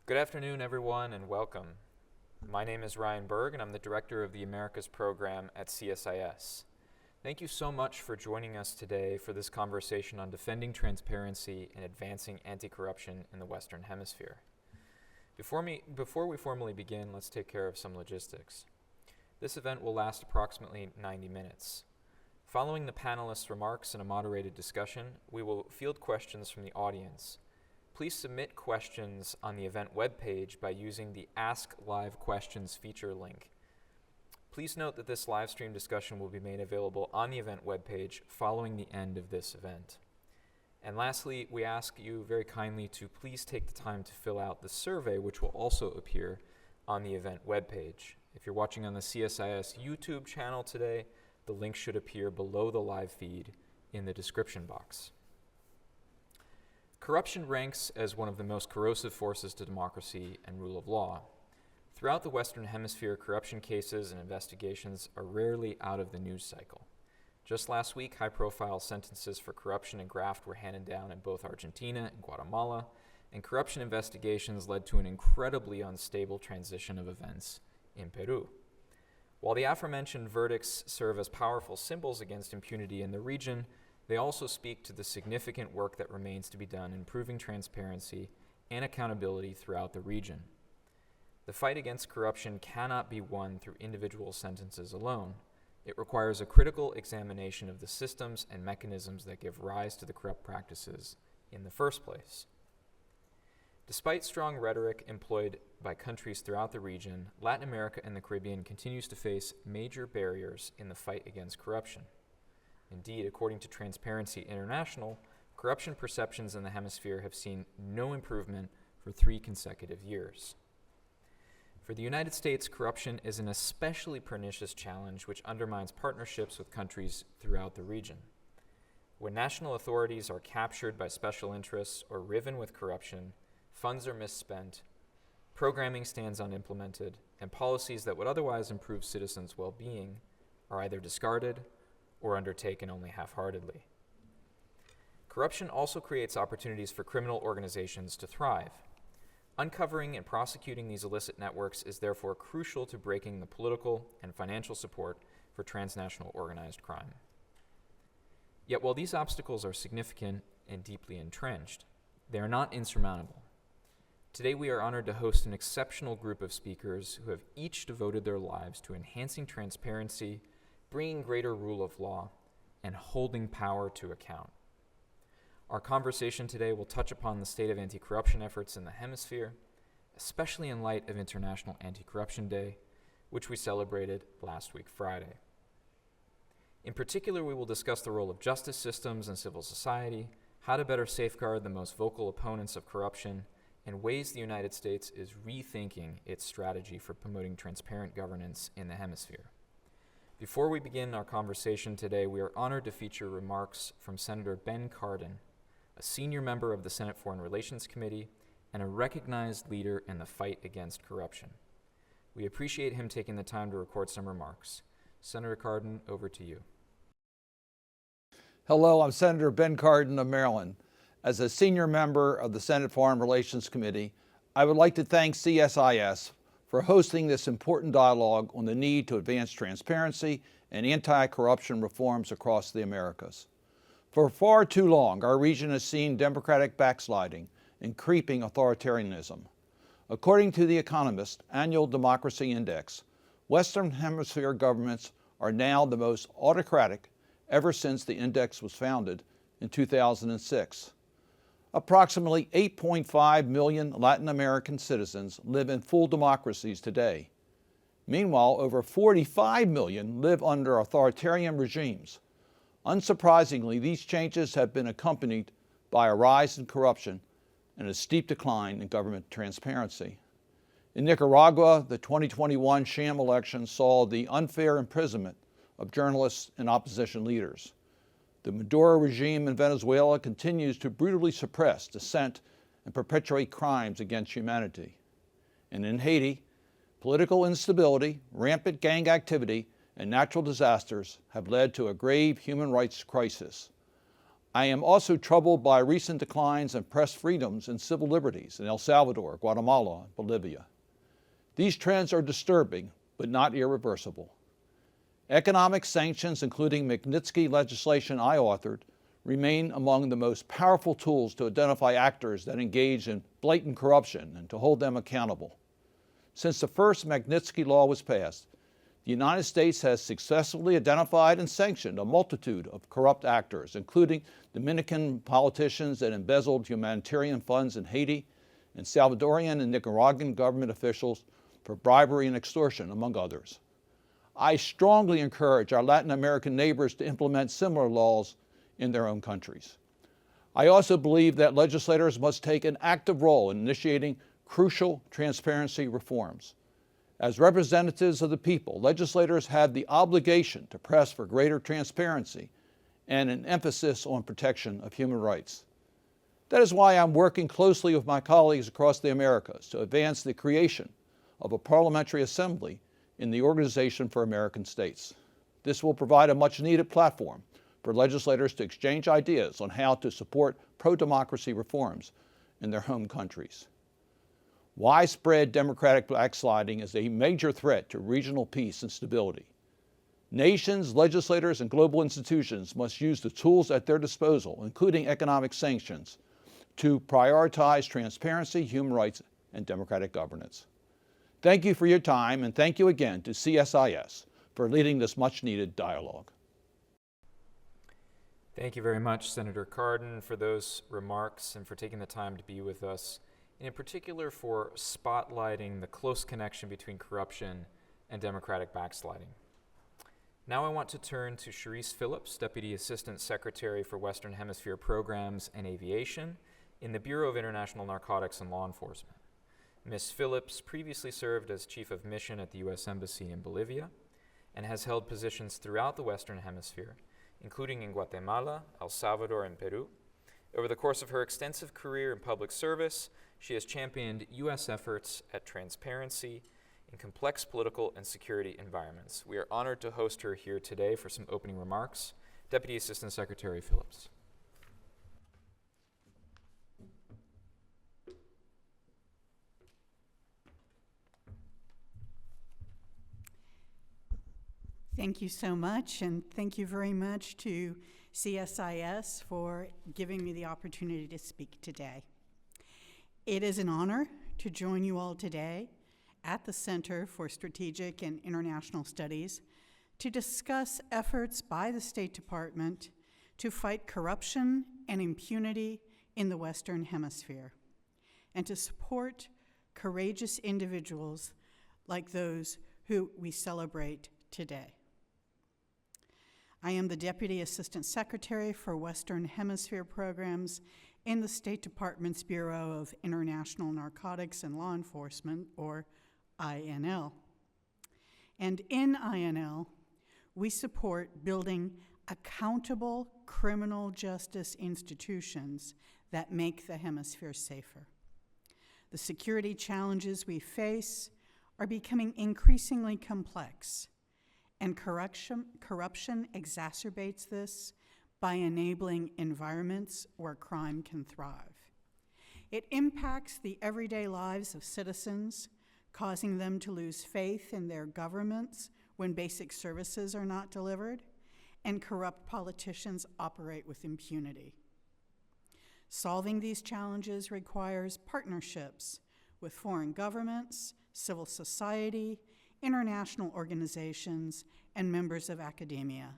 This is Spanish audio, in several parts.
Good afternoon, everyone, and welcome. My name is Ryan Berg, and I'm the Director of the Americas Program at CSIS. Thank you so much for joining us today for this conversation on defending transparency and advancing anti-corruption in the Western Hemisphere. Before we formally begin, let's take care of some logistics. This event will last approximately 90 minutes. Following the panelists' remarks and a moderated discussion, we will field questions from the audience. Please submit questions on the event webpage by using the Ask Live Questions feature link. Please note that this live stream discussion will be made available on the event webpage following the end of this event. And lastly, we ask you very kindly to please take the time to fill out the survey, which will also appear on the event webpage. If you're watching on the CSIS YouTube channel today, the link should appear below the live feed in the description box. Corruption ranks as one of the most corrosive forces to democracy and rule of law. Throughout the Western Hemisphere, corruption cases and investigations are rarely out of the news cycle. Just last week, high-profile sentences for corruption and graft were handed down in both Argentina and Guatemala, and corruption investigations led to an incredibly unstable transition of events in Peru. While the aforementioned verdicts serve as powerful symbols against impunity in the region, they also speak to the significant work that remains to be done in improving transparency and accountability throughout the region. The fight against corruption cannot be won through individual sentences alone. It requires a critical examination of the systems and mechanisms that give rise to the corrupt practices in the first place. Despite strong rhetoric employed by countries throughout the region, Latin America and the Caribbean continues to face major barriers in the fight against corruption. Indeed, according to Transparency International, corruption perceptions in the hemisphere have seen no improvement for 3 consecutive years. For the United States, corruption is an especially pernicious challenge which undermines partnerships with countries throughout the region. When national authorities are captured by special interests or riven with corruption, funds are misspent, programming stands unimplemented, and policies that would otherwise improve citizens' well-being are either discarded or undertaken only half-heartedly. Corruption also creates opportunities for criminal organizations to thrive. Uncovering and prosecuting these illicit networks is therefore crucial to breaking the political and financial support for transnational organized crime. Yet while these obstacles are significant and deeply entrenched, they are not insurmountable. Today we are honored to host an exceptional group of speakers who have each devoted their lives to enhancing transparency, bringing greater rule of law, and holding power to account. Our conversation today will touch upon the state of anti-corruption efforts in the hemisphere, especially in light of International Anti-Corruption Day, which we celebrated last week Friday. In particular, we will discuss the role of justice systems and civil society, how to better safeguard the most vocal opponents of corruption, and ways the United States is rethinking its strategy for promoting transparent governance in the hemisphere. Before we begin our conversation today, we are honored to feature remarks from Senator Ben Cardin, a senior member of the Senate Foreign Relations Committee and a recognized leader in the fight against corruption. We appreciate him taking the time to record some remarks. Senator Cardin, over to you. Hello, I'm Senator Ben Cardin of Maryland. As a senior member of the Senate Foreign Relations Committee, I would like to thank CSIS for hosting this important dialogue on the need to advance transparency and anti-corruption reforms across the Americas. For far too long, our region has seen democratic backsliding and creeping authoritarianism. According to The Economist Annual Democracy Index, Western Hemisphere governments are now the most autocratic ever since the index was founded in 2006. Approximately 8.5 million Latin American citizens live in full democracies today. Meanwhile, over 45 million live under authoritarian regimes. Unsurprisingly, these changes have been accompanied by a rise in corruption and a steep decline in government transparency. In Nicaragua, the 2021 sham election saw the unfair imprisonment of journalists and opposition leaders. The Maduro regime in Venezuela continues to brutally suppress dissent and perpetuate crimes against humanity. And in Haiti, political instability, rampant gang activity, and natural disasters have led to a grave human rights crisis. I am also troubled by recent declines in press freedoms and civil liberties in El Salvador, Guatemala, and Bolivia. These trends are disturbing, but not irreversible. Economic sanctions, including Magnitsky legislation I authored, remain among the most powerful tools to identify actors that engage in blatant corruption and to hold them accountable. Since the first Magnitsky Law was passed, the United States has successfully identified and sanctioned a multitude of corrupt actors, including Dominican politicians that embezzled humanitarian funds in Haiti, and Salvadorian and Nicaraguan government officials for bribery and extortion, among others. I strongly encourage our Latin American neighbors to implement similar laws in their own countries. I also believe that legislators must take an active role in initiating crucial transparency reforms. As representatives of the people, legislators have the obligation to press for greater transparency and an emphasis on protection of human rights. That is why I'm working closely with my colleagues across the Americas to advance the creation of a parliamentary assembly in the Organization for American States. This will provide a much-needed platform for legislators to exchange ideas on how to support pro-democracy reforms in their home countries. Widespread democratic backsliding is a major threat to regional peace and stability. Nations, legislators, and global institutions must use the tools at their disposal, including economic sanctions, to prioritize transparency, human rights, and democratic governance. Thank you for your time, and thank you again to CSIS for leading this much-needed dialogue. Thank you very much, Senator Cardin, for those remarks and for taking the time to be with us, and in particular for spotlighting the close connection between corruption and democratic backsliding. Now I want to turn to Cherise Phillips, Deputy Assistant Secretary for Western Hemisphere Programs and Aviation in the Bureau of International Narcotics and Law Enforcement. Ms. Phillips previously served as Chief of Mission at the U.S. Embassy in Bolivia and has held positions throughout the Western Hemisphere, including in Guatemala, El Salvador, and Peru. Over the course of her extensive career in public service, she has championed U.S. efforts at transparency in complex political and security environments. We are honored to host her here today for some opening remarks. Deputy Assistant Secretary Phillips. Thank you so much, and thank you very much to CSIS for giving me the opportunity to speak today. It is an honor to join you all today at the Center for Strategic and International Studies to discuss efforts by the State Department to fight corruption and impunity in the Western Hemisphere, and to support courageous individuals like those who we celebrate today. I am the Deputy Assistant Secretary for Western Hemisphere Programs in the State Department's Bureau of International Narcotics and Law Enforcement, or INL. And in INL, we support building accountable criminal justice institutions that make the hemisphere safer. The security challenges we face are becoming increasingly complex, and corruption exacerbates this by enabling environments where crime can thrive. It impacts the everyday lives of citizens, causing them to lose faith in their governments when basic services are not delivered, and corrupt politicians operate with impunity. Solving these challenges requires partnerships with foreign governments, civil society, international organizations, and members of academia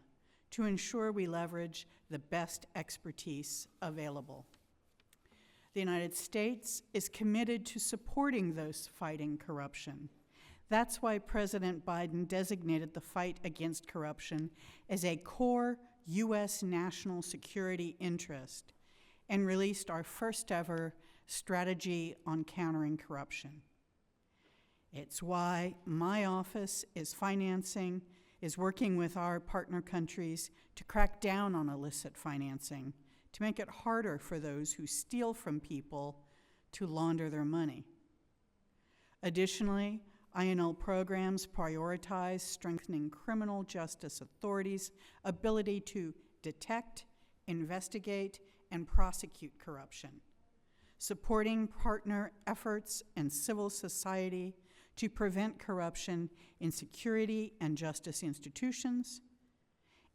to ensure we leverage the best expertise available. The United States is committed to supporting those fighting corruption. That's why President Biden designated the fight against corruption as a core U.S. national security interest and released our first ever strategy on countering corruption. It's why my office is working with our partner countries to crack down on illicit financing, to make it harder for those who steal from people to launder their money. Additionally, INL programs prioritize strengthening criminal justice authorities' ability to detect, investigate, and prosecute corruption, supporting partner efforts and civil society to prevent corruption in security and justice institutions,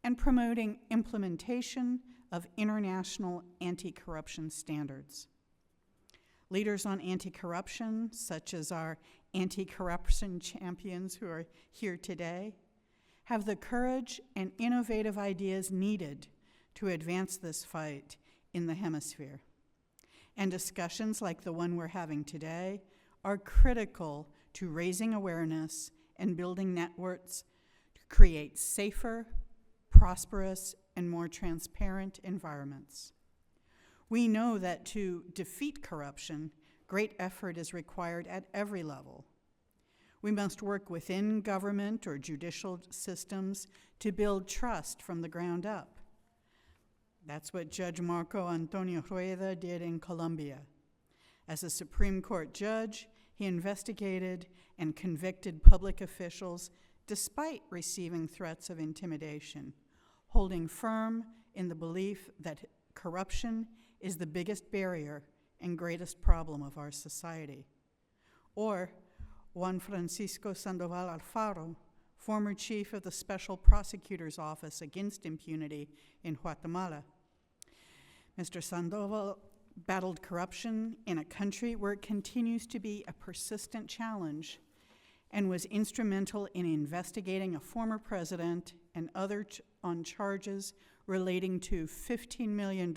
and promoting implementation of international anti-corruption standards. Leaders on anti-corruption, such as our anti-corruption champions who are here today, have the courage and innovative ideas needed to advance this fight in the hemisphere. And discussions like the one we're having today are critical to raising awareness and building networks to create safer, prosperous, and more transparent environments. We know that to defeat corruption, great effort is required at every level. We must work within government or judicial systems to build trust from the ground up. That's what Judge Marco Antonio Rueda did in Colombia. As a Supreme Court judge, he investigated and convicted public officials despite receiving threats of intimidation, holding firm in the belief that corruption is the biggest barrier and greatest problem of our society. Or Juan Francisco Sandoval Alfaro, former chief of the Special Prosecutor's Office Against Impunity in Guatemala. Mr. Sandoval battled corruption in a country where it continues to be a persistent challenge and was instrumental in investigating a former president and others on charges relating to $15 million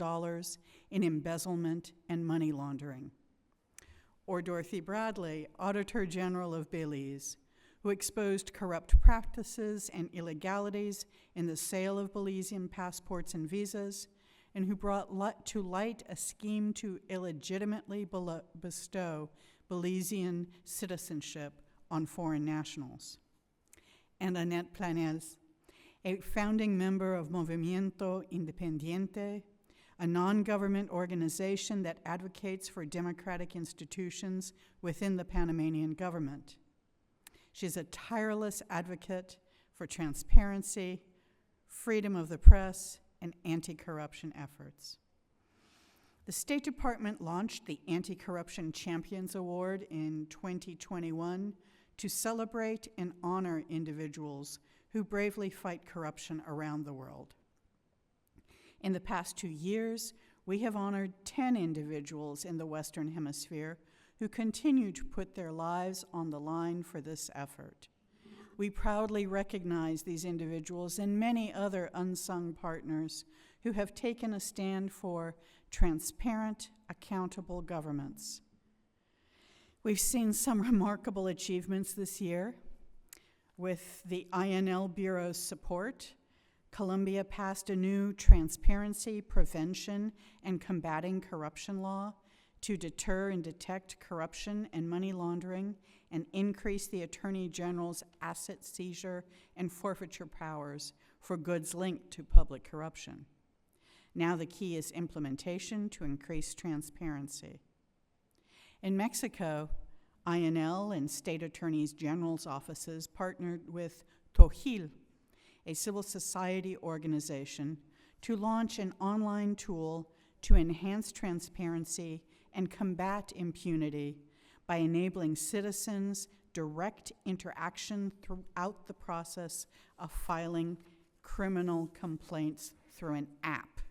in embezzlement and money laundering. Or Dorothy Bradley, Auditor General of Belize, who exposed corrupt practices and illegalities in the sale of Belizean passports and visas, and who brought to light a scheme to illegitimately bestow Belizean citizenship on foreign nationals. And Annette Planels, a founding member of Movimiento Independiente, a non-government organization that advocates for democratic institutions within the Panamanian government. She's a tireless advocate for transparency, freedom of the press, and anti-corruption efforts. The State Department launched the Anti-Corruption Champions Award in 2021 to celebrate and honor individuals who bravely fight corruption around the world. In the past 2 years, we have honored 10 individuals in the Western Hemisphere who continue to put their lives on the line for this effort. We proudly recognize these individuals and many other unsung partners who have taken a stand for transparent, accountable governments. We've seen some remarkable achievements this year. With the INL Bureau's support, Colombia passed a new transparency, prevention, and combating corruption law to deter and detect corruption and money laundering and increase the Attorney General's asset seizure and forfeiture powers for goods linked to public corruption. Now the key is implementation to increase transparency. In Mexico, INL and State Attorneys General's offices partnered with Tojil, a civil society organization, to launch an online tool to enhance transparency and combat impunity by enabling citizens direct interaction throughout the process of filing criminal complaints through an app.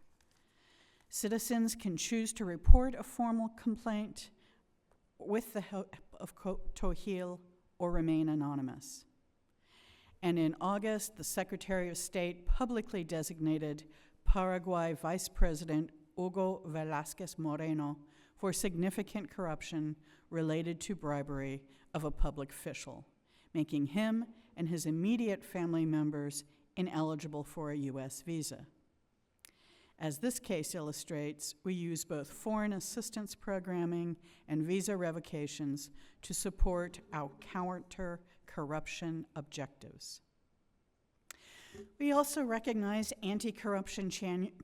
Citizens can choose to report a formal complaint with the help of Tojil or remain anonymous. And in August, the Secretary of State publicly designated Paraguay Vice President Hugo Velázquez Moreno for significant corruption related to bribery of a public official, making him and his immediate family members ineligible for a U.S. visa. As this case illustrates, we use both foreign assistance programming and visa revocations to support our counter-corruption objectives. We also recognize anti-corruption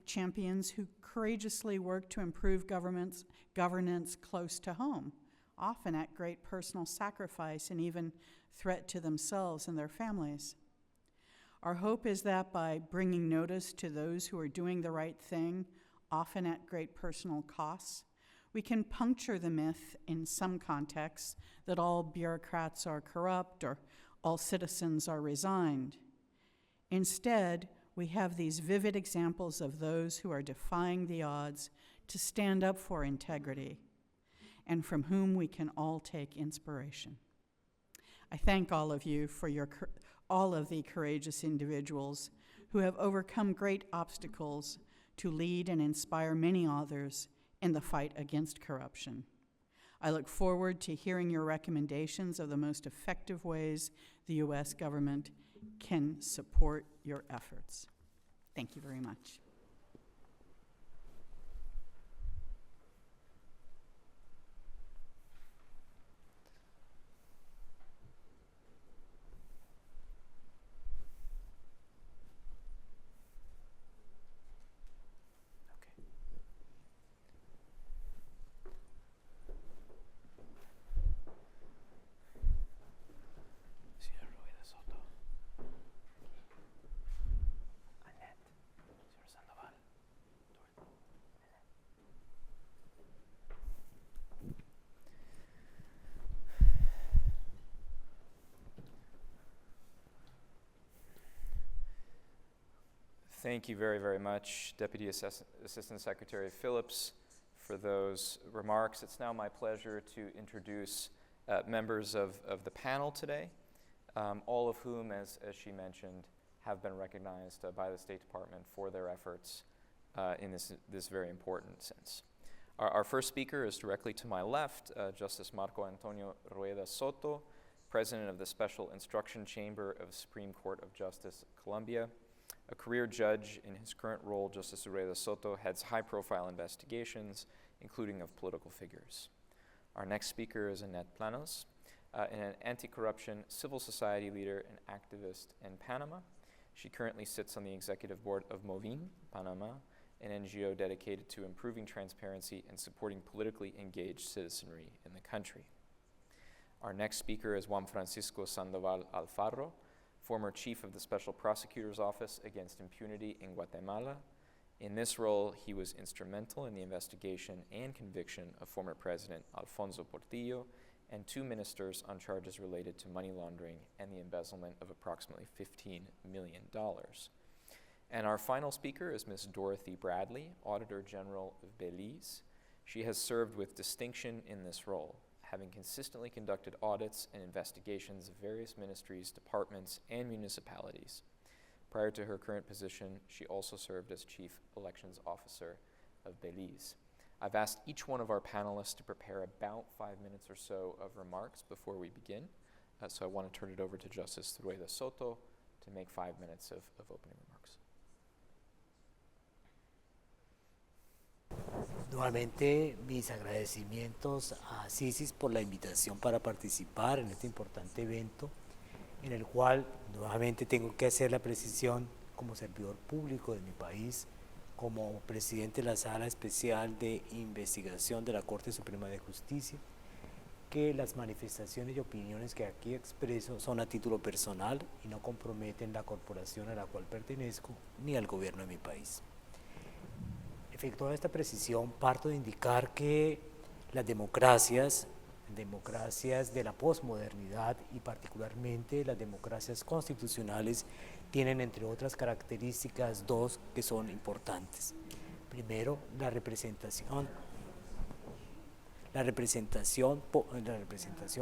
champions who courageously work to improve governance close to home, often at great personal sacrifice and even threat to themselves and their families. Our hope is that by bringing notice to those who are doing the right thing, often at great personal costs, we can puncture the myth in some contexts that all bureaucrats are corrupt or all citizens are resigned. Instead, we have these vivid examples of those who are defying the odds to stand up for integrity and from whom we can all take inspiration. I thank all of you for all of the courageous individuals who have overcome great obstacles to lead and inspire many others in the fight against corruption. I look forward to hearing your recommendations of the most effective ways the U.S. government can support your efforts. Thank you very much. Thank you very, very much, Deputy Assistant Secretary Phillips, for those remarks. It's now my pleasure to introduce members of the panel today, all of whom, as she mentioned, have been recognized by the State Department for their efforts in this very important sense. Our first speaker is directly to my left, Justice Marco Antonio Rueda Soto, President of the Special Instruction Chamber of Supreme Court of Justice, Colombia. A career judge in his current role, Justice Rueda Soto heads high-profile investigations, including of political figures. Our next speaker is Annette Planos, an anti-corruption civil society leader and activist in Panama. She currently sits on the executive board of Movin, Panama, an NGO dedicated to improving transparency and supporting politically engaged citizenry in the country. Our next speaker is Juan Francisco Sandoval Alfaro, former chief of the Special Prosecutor's Office Against Impunity in Guatemala. In this role, he was instrumental in the investigation and conviction of former President Alfonso Portillo and 2 ministers on charges related to money laundering and the embezzlement of approximately $15 million. And our final speaker is Ms. Dorothy Bradley, Auditor General of Belize. She has served with distinction in this role, having consistently conducted audits and investigations of various ministries, departments, and municipalities. Prior to her current position, she also served as Chief Elections Officer of Belize. I've asked each one of our panelists to prepare about 5 minutes or so of remarks before we begin. So I want to turn it over to Justice Rueda Soto to make 5 minutes of opening remarks. Nuevamente, mis agradecimientos a CICIS por la invitación para participar en este importante evento, en el cual nuevamente tengo que hacer la precisión como servidor público de mi país, como presidente de la Sala Especial de Investigación de la Corte Suprema de Justicia, que las manifestaciones y opiniones que aquí expreso son a título personal y no comprometen la corporación a la cual pertenezco ni al gobierno de mi país. Efectuada esta precisión, parto de indicar que las democracias de la posmodernidad y particularmente las democracias constitucionales tienen entre otras características 2 que son importantes. Primero, la representación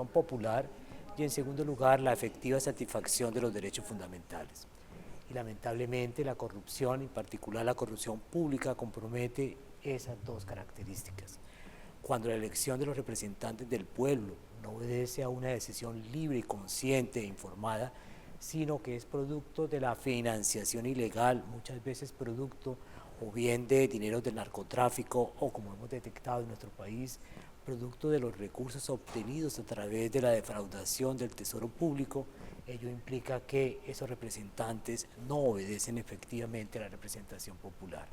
popular y en segundo lugar la efectiva satisfacción de los derechos fundamentales. Y lamentablemente la corrupción, en particular la corrupción pública, compromete esas 2 características. Cuando la elección de los representantes del pueblo no obedece a una decisión libre y consciente e informada, sino que es producto de la financiación ilegal, muchas veces producto o bien de dinero del narcotráfico o, como hemos detectado en nuestro país, producto de los recursos obtenidos a través de la defraudación del tesoro público, ello implica que esos representantes no obedecen efectivamente a la representación popular.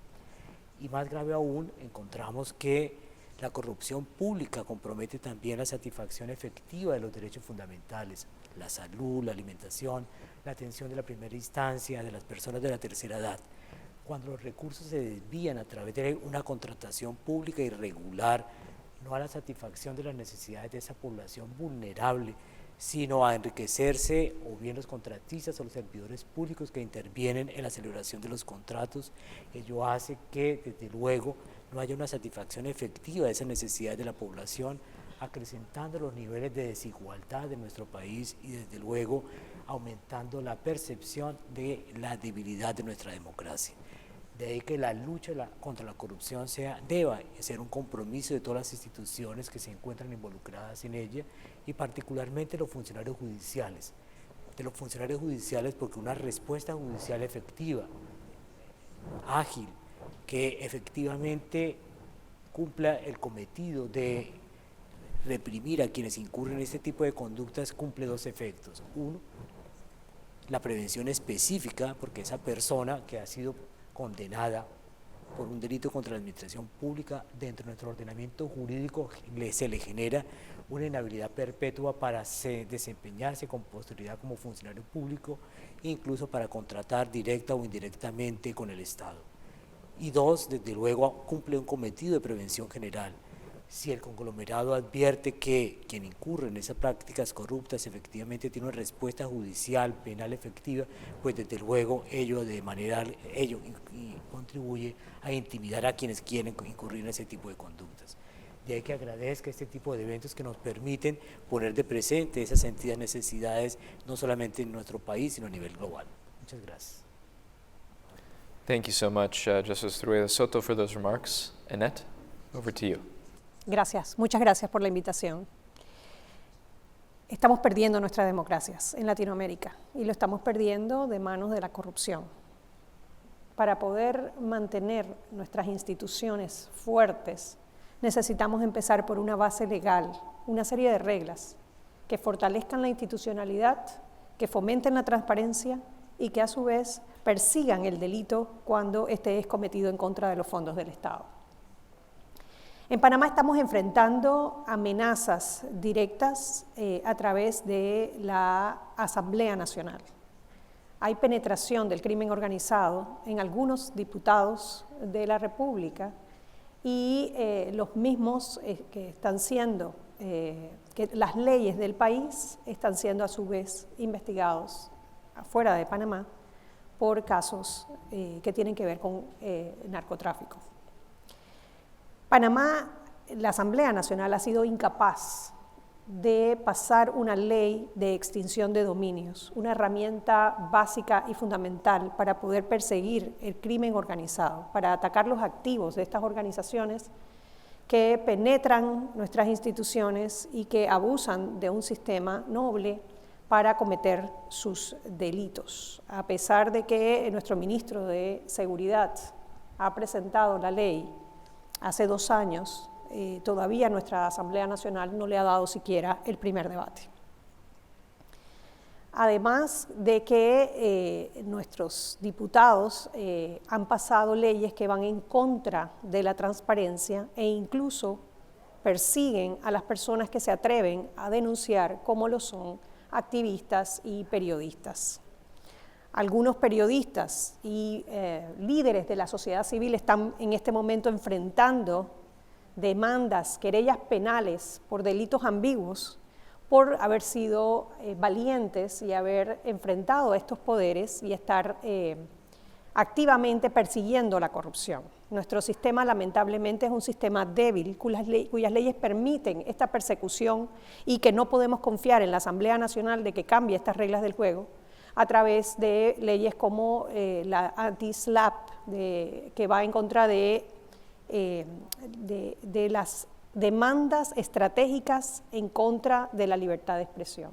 Y más grave aún, encontramos que La corrupción pública compromete también la satisfacción efectiva de los derechos fundamentales, la salud, la alimentación, la atención de la primera instancia de las personas de la tercera edad. Cuando los recursos se desvían a través de una contratación pública irregular, no a la satisfacción de las necesidades de esa población vulnerable, sino a enriquecerse o bien los contratistas o los servidores públicos que intervienen en la celebración de los contratos, ello hace que desde luego no haya una satisfacción efectiva de esas necesidades de la población, acrecentando los niveles de desigualdad de nuestro país y desde luego aumentando la percepción de la debilidad de nuestra democracia. De ahí que la lucha contra la corrupción deba ser un compromiso de todas las instituciones que se encuentran involucradas en ella y particularmente los funcionarios judiciales. De los funcionarios judiciales porque una respuesta judicial efectiva, ágil, que efectivamente cumpla el cometido de reprimir a quienes incurren en este tipo de conductas cumple dos efectos. Uno, la prevención específica, porque esa persona que ha sido condenada por un delito contra la administración pública, dentro de nuestro ordenamiento jurídico se le genera una inhabilidad perpetua para desempeñarse con posterioridad como funcionario público, incluso para contratar directa o indirectamente con el Estado. Y dos, desde luego, cumple un cometido de prevención general. Si el conglomerado advierte que quien incurre en esas prácticas corruptas efectivamente tiene una respuesta judicial, penal efectiva, pues desde luego ello contribuye a intimidar a quienes quieren incurrir en ese tipo de conductas. De ahí que agradezca este tipo de eventos que nos permiten poner de presente esas sentidas necesidades, no solamente en nuestro país, sino a nivel global. Muchas gracias. Thank you so much, Justice Rueda Soto, for those remarks. Annette, over to you. Gracias, muchas gracias por la invitación. Estamos perdiendo nuestras democracias en Latinoamérica y lo estamos perdiendo de manos de la corrupción. Para poder mantener nuestras instituciones fuertes, necesitamos empezar por una base legal, una serie de reglas que fortalezcan la institucionalidad, que fomenten la transparencia y que a su vez persigan el delito cuando éste es cometido en contra de los fondos del Estado. En Panamá estamos enfrentando amenazas directas a través de la Asamblea Nacional. Hay penetración del crimen organizado en algunos diputados de la República y los mismos que están siendo, que las leyes del país están siendo a su vez investigados afuera de Panamá por casos que tienen que ver con narcotráfico. Panamá, la Asamblea Nacional ha sido incapaz de pasar una ley de extinción de dominios, una herramienta básica y fundamental para poder perseguir el crimen organizado, para atacar los activos de estas organizaciones que penetran nuestras instituciones y que abusan de un sistema noble para cometer sus delitos. A pesar de que nuestro ministro de Seguridad ha presentado la ley hace 2 años, todavía nuestra Asamblea Nacional no le ha dado siquiera el primer debate. Además de que nuestros diputados han pasado leyes que van en contra de la transparencia e incluso persiguen a las personas que se atreven a denunciar, como lo son activistas y periodistas. Algunos periodistas y líderes de la sociedad civil están en este momento enfrentando demandas, querellas penales por delitos ambiguos, por haber sido valientes y haber enfrentado estos poderes y estar activamente persiguiendo la corrupción. Nuestro sistema lamentablemente es un sistema débil cuyas leyes permiten esta persecución y que no podemos confiar en la Asamblea Nacional de que cambie estas reglas del juego a través de leyes como la anti-SLAPP, que va en contra de las demandas estratégicas en contra de la libertad de expresión.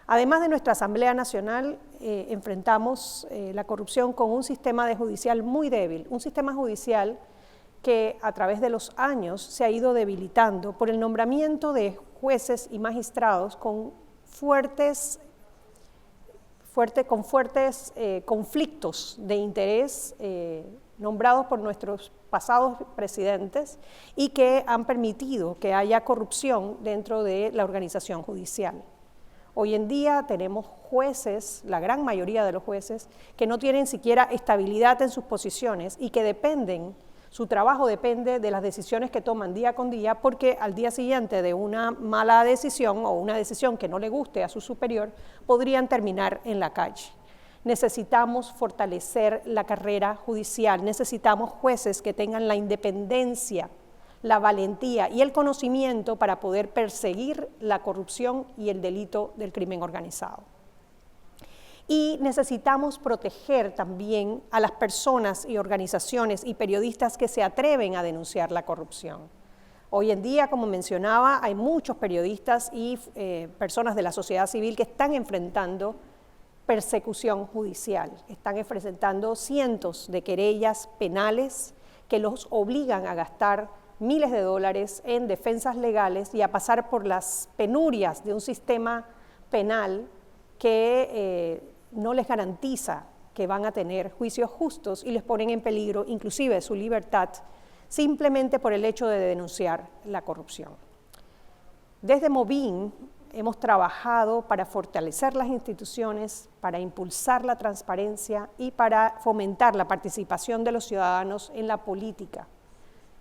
Además de nuestra Asamblea Nacional, enfrentamos la corrupción con un sistema judicial muy débil, un sistema judicial que a través de los años se ha ido debilitando por el nombramiento de jueces y magistrados con fuertes conflictos de interés nombrados por nuestros pasados presidentes y que han permitido que haya corrupción dentro de la organización judicial. Hoy en día tenemos jueces, la gran mayoría de los jueces, que no tienen siquiera estabilidad en sus posiciones y que su trabajo depende de las decisiones que toman día con día, porque al día siguiente de una mala decisión o una decisión que no le guste a su superior, podrían terminar en la calle. Necesitamos fortalecer la carrera judicial, necesitamos jueces que tengan la independencia, la valentía y el conocimiento para poder perseguir la corrupción y el delito del crimen organizado. Y necesitamos proteger también a las personas y organizaciones y periodistas que se atreven a denunciar la corrupción. Hoy en día, como mencionaba, hay muchos periodistas y personas de la sociedad civil que están enfrentando persecución judicial, están enfrentando cientos de querellas penales que los obligan a gastar miles de dólares en defensas legales y a pasar por las penurias de un sistema penal que no les garantiza que van a tener juicios justos y les ponen en peligro inclusive su libertad simplemente por el hecho de denunciar la corrupción. Desde Movin hemos trabajado para fortalecer las instituciones, para impulsar la transparencia y para fomentar la participación de los ciudadanos en la política,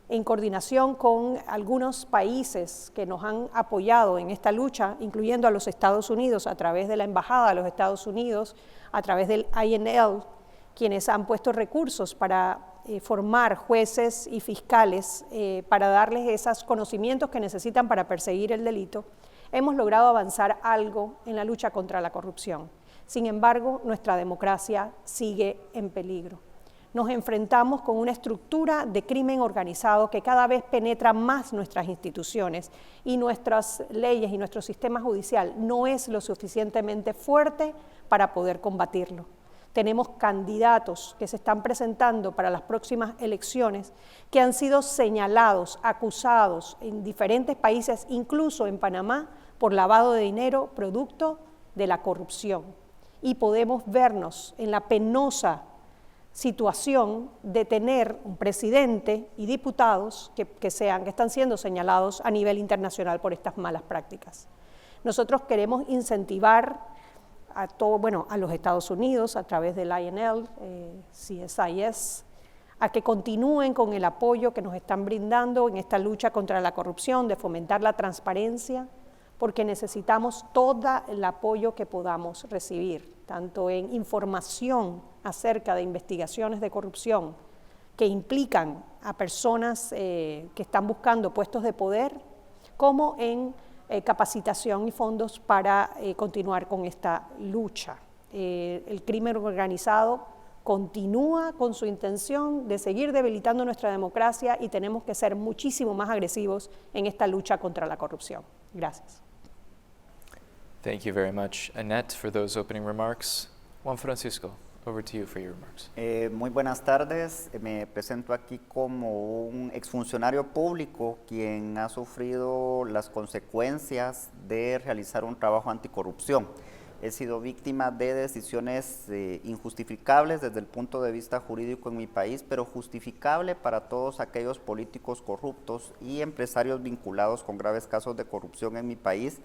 en coordinación con algunos países que nos han apoyado en esta lucha, incluyendo a los Estados Unidos a través de la Embajada de los Estados Unidos, a través del INL, quienes han puesto recursos para formar jueces y fiscales para darles esos conocimientos que necesitan para perseguir el delito. Hemos logrado avanzar algo en la lucha contra la corrupción. Sin embargo, nuestra democracia sigue en peligro. Nos enfrentamos con una estructura de crimen organizado que cada vez penetra más nuestras instituciones y nuestras leyes y nuestro sistema judicial no es lo suficientemente fuerte para poder combatirlo. Tenemos candidatos que se están presentando para las próximas elecciones que han sido señalados, acusados en diferentes países, incluso en Panamá, por lavado de dinero producto de la corrupción. Y podemos vernos en la penosa situación de tener un presidente y diputados que están siendo señalados a nivel internacional por estas malas prácticas. Nosotros queremos incentivar a los Estados Unidos a través del INL, CSIS, a que continúen con el apoyo que nos están brindando en esta lucha contra la corrupción, de fomentar la transparencia, porque necesitamos todo el apoyo que podamos recibir, tanto en información acerca de investigaciones de corrupción que implican a personas que están buscando puestos de poder, como en capacitación y fondos para continuar con esta lucha. El crimen organizado continúa con su intención de seguir debilitando nuestra democracia y tenemos que ser muchísimo más agresivos en esta lucha contra la corrupción. Gracias. Thank you very much, Annette, for those opening remarks. Juan Francisco, over to you for your remarks. Muy buenas tardes. Me presento aquí como un exfuncionario público quien ha sufrido las consecuencias de realizar un trabajo anticorrupción. He sido víctima de decisiones injustificables desde el punto de vista jurídico en mi país, pero justificable para todos aquellos políticos corruptos y empresarios vinculados con graves casos de corrupción en mi país,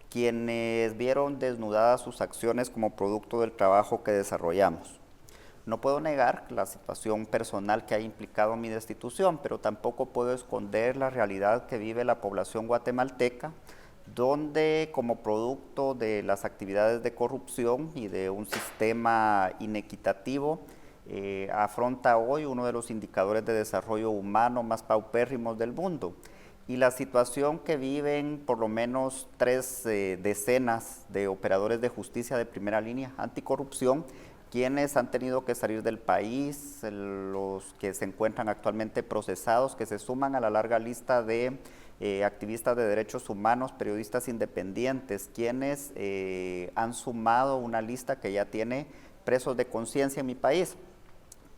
quienes vieron desnudadas sus acciones como producto del trabajo que desarrollamos. No puedo negar la situación personal que ha implicado mi destitución, pero tampoco puedo esconder la realidad que vive la población guatemalteca, donde como producto de las actividades de corrupción y de un sistema inequitativo, afronta hoy uno de los indicadores de desarrollo humano más paupérrimos del mundo. Y la situación que viven por lo menos 3 decenas de operadores de justicia de primera línea anticorrupción, quienes han tenido que salir del país, los que se encuentran actualmente procesados, que se suman a la larga lista de activistas de derechos humanos, periodistas independientes, quienes han sumado una lista que ya tiene presos de conciencia en mi país,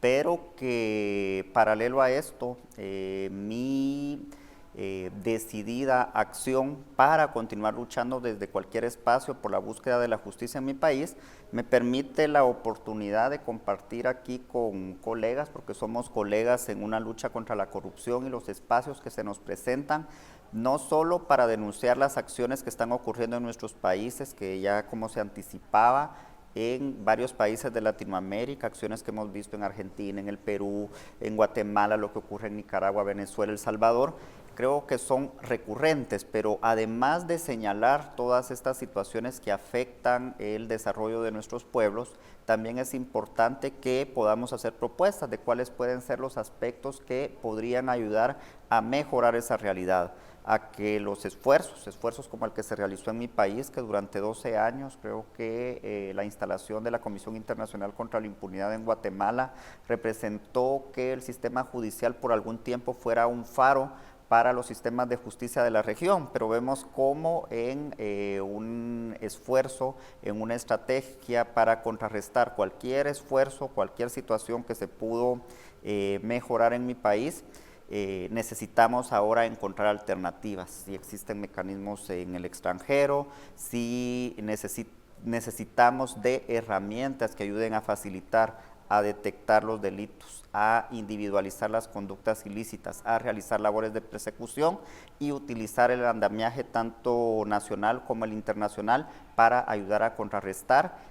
pero que paralelo a esto, mi decidida acción para continuar luchando desde cualquier espacio por la búsqueda de la justicia en mi país, me permite la oportunidad de compartir aquí con colegas, porque somos colegas en una lucha contra la corrupción y los espacios que se nos presentan, no solo para denunciar las acciones que están ocurriendo en nuestros países, que ya como se anticipaba, en varios países de Latinoamérica, acciones que hemos visto en Argentina, en el Perú, en Guatemala, lo que ocurre en Nicaragua, Venezuela, El Salvador, creo que son recurrentes, pero además de señalar todas estas situaciones que afectan el desarrollo de nuestros pueblos, también es importante que podamos hacer propuestas de cuáles pueden ser los aspectos que podrían ayudar a mejorar esa realidad, a que los esfuerzos como el que se realizó en mi país, que durante 12 años creo que la instalación de la Comisión Internacional contra la Impunidad en Guatemala representó que el sistema judicial por algún tiempo fuera un faro para los sistemas de justicia de la región, pero vemos cómo en un esfuerzo, en una estrategia para contrarrestar cualquier esfuerzo, cualquier situación que se pudo mejorar en mi país, necesitamos ahora encontrar alternativas. Si existen mecanismos en el extranjero, si necesitamos de herramientas que ayuden a facilitar, a detectar los delitos, a individualizar las conductas ilícitas, a realizar labores de persecución y utilizar el andamiaje tanto nacional como el internacional para ayudar a contrarrestar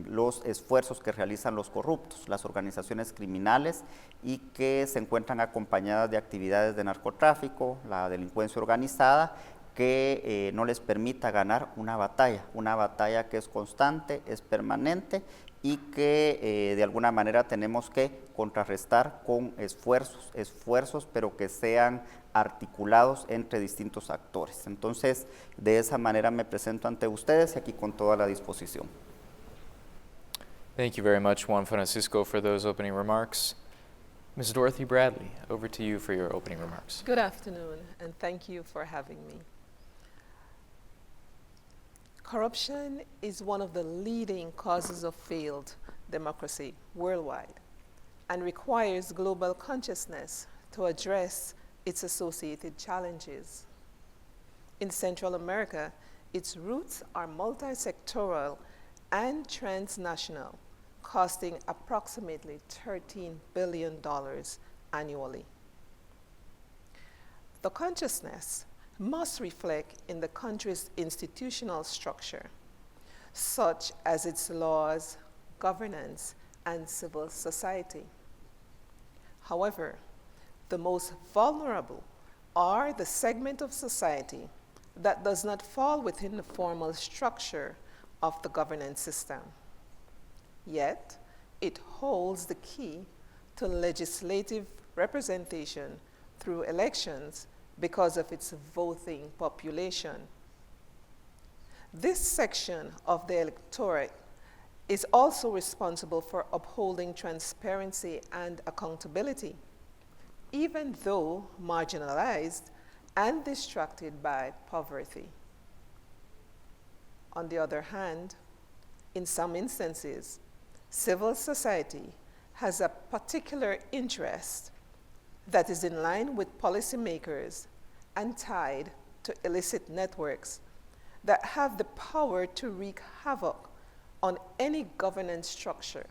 los esfuerzos que realizan los corruptos, las organizaciones criminales y que se encuentran acompañadas de actividades de narcotráfico, la delincuencia organizada, que no les permita ganar una batalla que es constante, es permanente y que de alguna manera tenemos que contrarrestar con esfuerzos, pero que sean articulados entre distintos actores. Entonces, de esa manera me presento ante ustedes y aquí con toda la disposición. Thank you very much, Juan Francisco, for those opening remarks. Ms. Dorothy Bradley, over to you for your opening remarks. Good afternoon, and thank you for having me. Corruption is one of the leading causes of failed democracy worldwide and requires global consciousness to address its associated challenges. In Central America, its roots are multi-sectoral and transnational, costing approximately $13 billion annually. The consciousness must reflect in the country's institutional structure, such as its laws, governance, and civil society. However, the most vulnerable are the segment of society that does not fall within the formal structure of the governance system. Yet, it holds the key to legislative representation through elections because of its voting population. This section of the electorate is also responsible for upholding transparency and accountability, even though marginalized and distracted by poverty. On the other hand, in some instances, civil society has a particular interest that is in line with policymakers and tied to illicit networks that have the power to wreak havoc on any governance structure.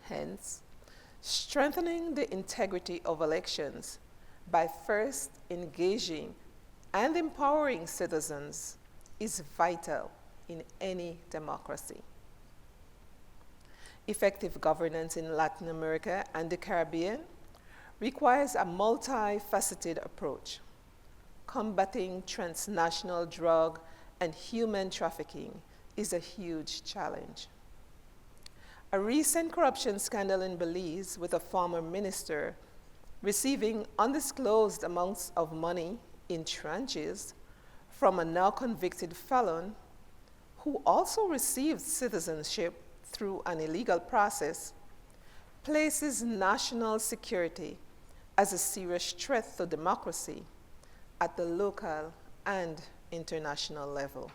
Hence, strengthening the integrity of elections by first engaging and empowering citizens is vital in any democracy. Effective governance in Latin America and the Caribbean requires a multifaceted approach. Combating transnational drug and human trafficking is a huge challenge. A recent corruption scandal in Belize with a former minister receiving undisclosed amounts of money in tranches from a now convicted felon who also received citizenship through an illegal process places national security as a serious threat to democracy at the local and international level.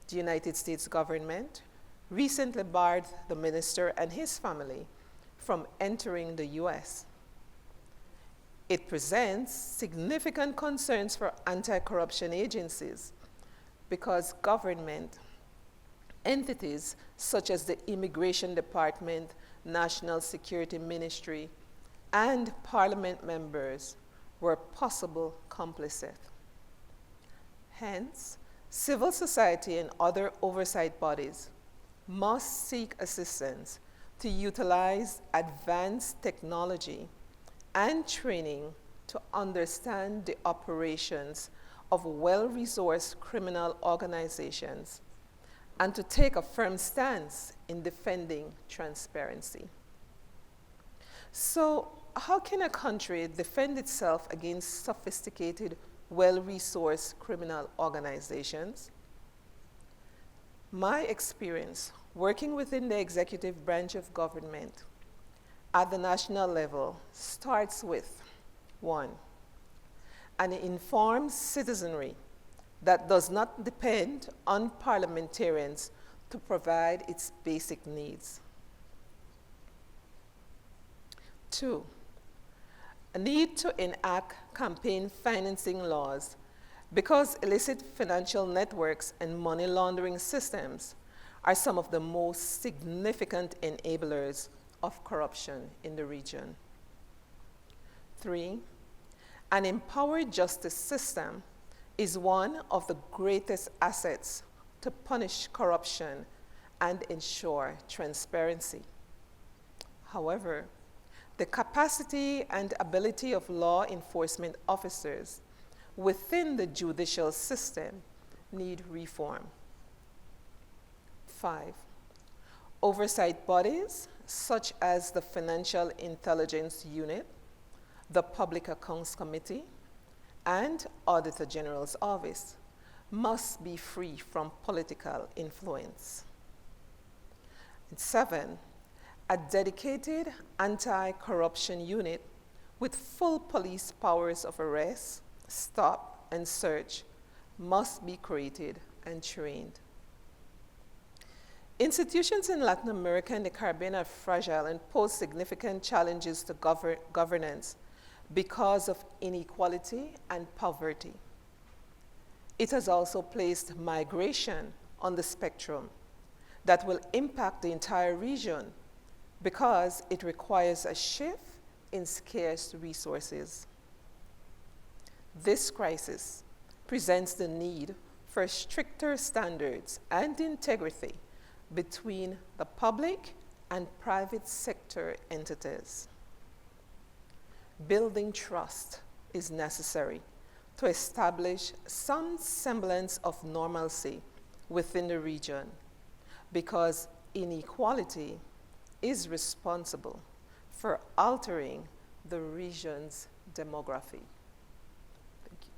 The United States government recently barred the minister and his family from entering the US. It presents significant concerns for anti-corruption agencies because government entities such as the Immigration Department, National Security Ministry, and Parliament members were possible complicit. Hence, civil society and other oversight bodies must seek assistance to utilize advanced technology and training to understand the operations of well-resourced criminal organizations and to take a firm stance in defending transparency. So, how can a country defend itself against sophisticated, well-resourced criminal organizations? My experience working within the executive branch of government at the national level starts with 1, an informed citizenry that does not depend on parliamentarians to provide its basic needs. 2, a need to enact campaign financing laws because illicit financial networks and money laundering systems are some of the most significant enablers of corruption in the region. 3, an empowered justice system is one of the greatest assets to punish corruption and ensure transparency. However, the capacity and ability of law enforcement officers within the judicial system need reform. 5, oversight bodies such as the Financial Intelligence Unit, the Public Accounts Committee, and Auditor General's Office must be free from political influence. And 7, a dedicated anti-corruption unit with full police powers of arrest, stop, and search must be created and trained. Institutions in Latin America and the Caribbean are fragile and pose significant challenges to governance because of inequality and poverty. It has also placed migration on the spectrum that will impact the entire region because it requires a shift in scarce resources. This crisis presents the need for stricter standards and integrity between the public and private sector entities. Building trust is necessary to establish some semblance of normalcy within the region because inequality is responsible for altering the region's demography. Thank you.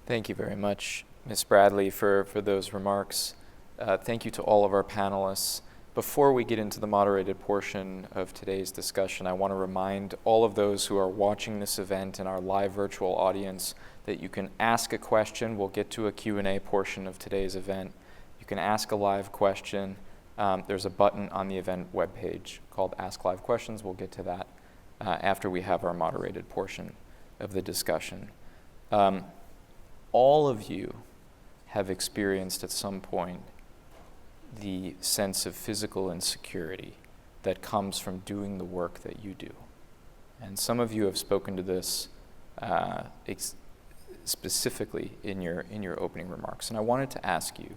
Thank you very much, Ms. Bradley, for those remarks. Thank you to all of our panelists. Before we get into the moderated portion of today's discussion, I want to remind all of those who are watching this event in our live virtual audience that you can ask a question. We'll get to a Q&A portion of today's event. You can ask a live question. There's a button on the event webpage called Ask Live Questions. We'll get to that after we have our moderated portion of the discussion. All of you have experienced at some point the sense of physical insecurity that comes from doing the work that you do. And some of you have spoken to this specifically in your opening remarks. And I wanted to ask you,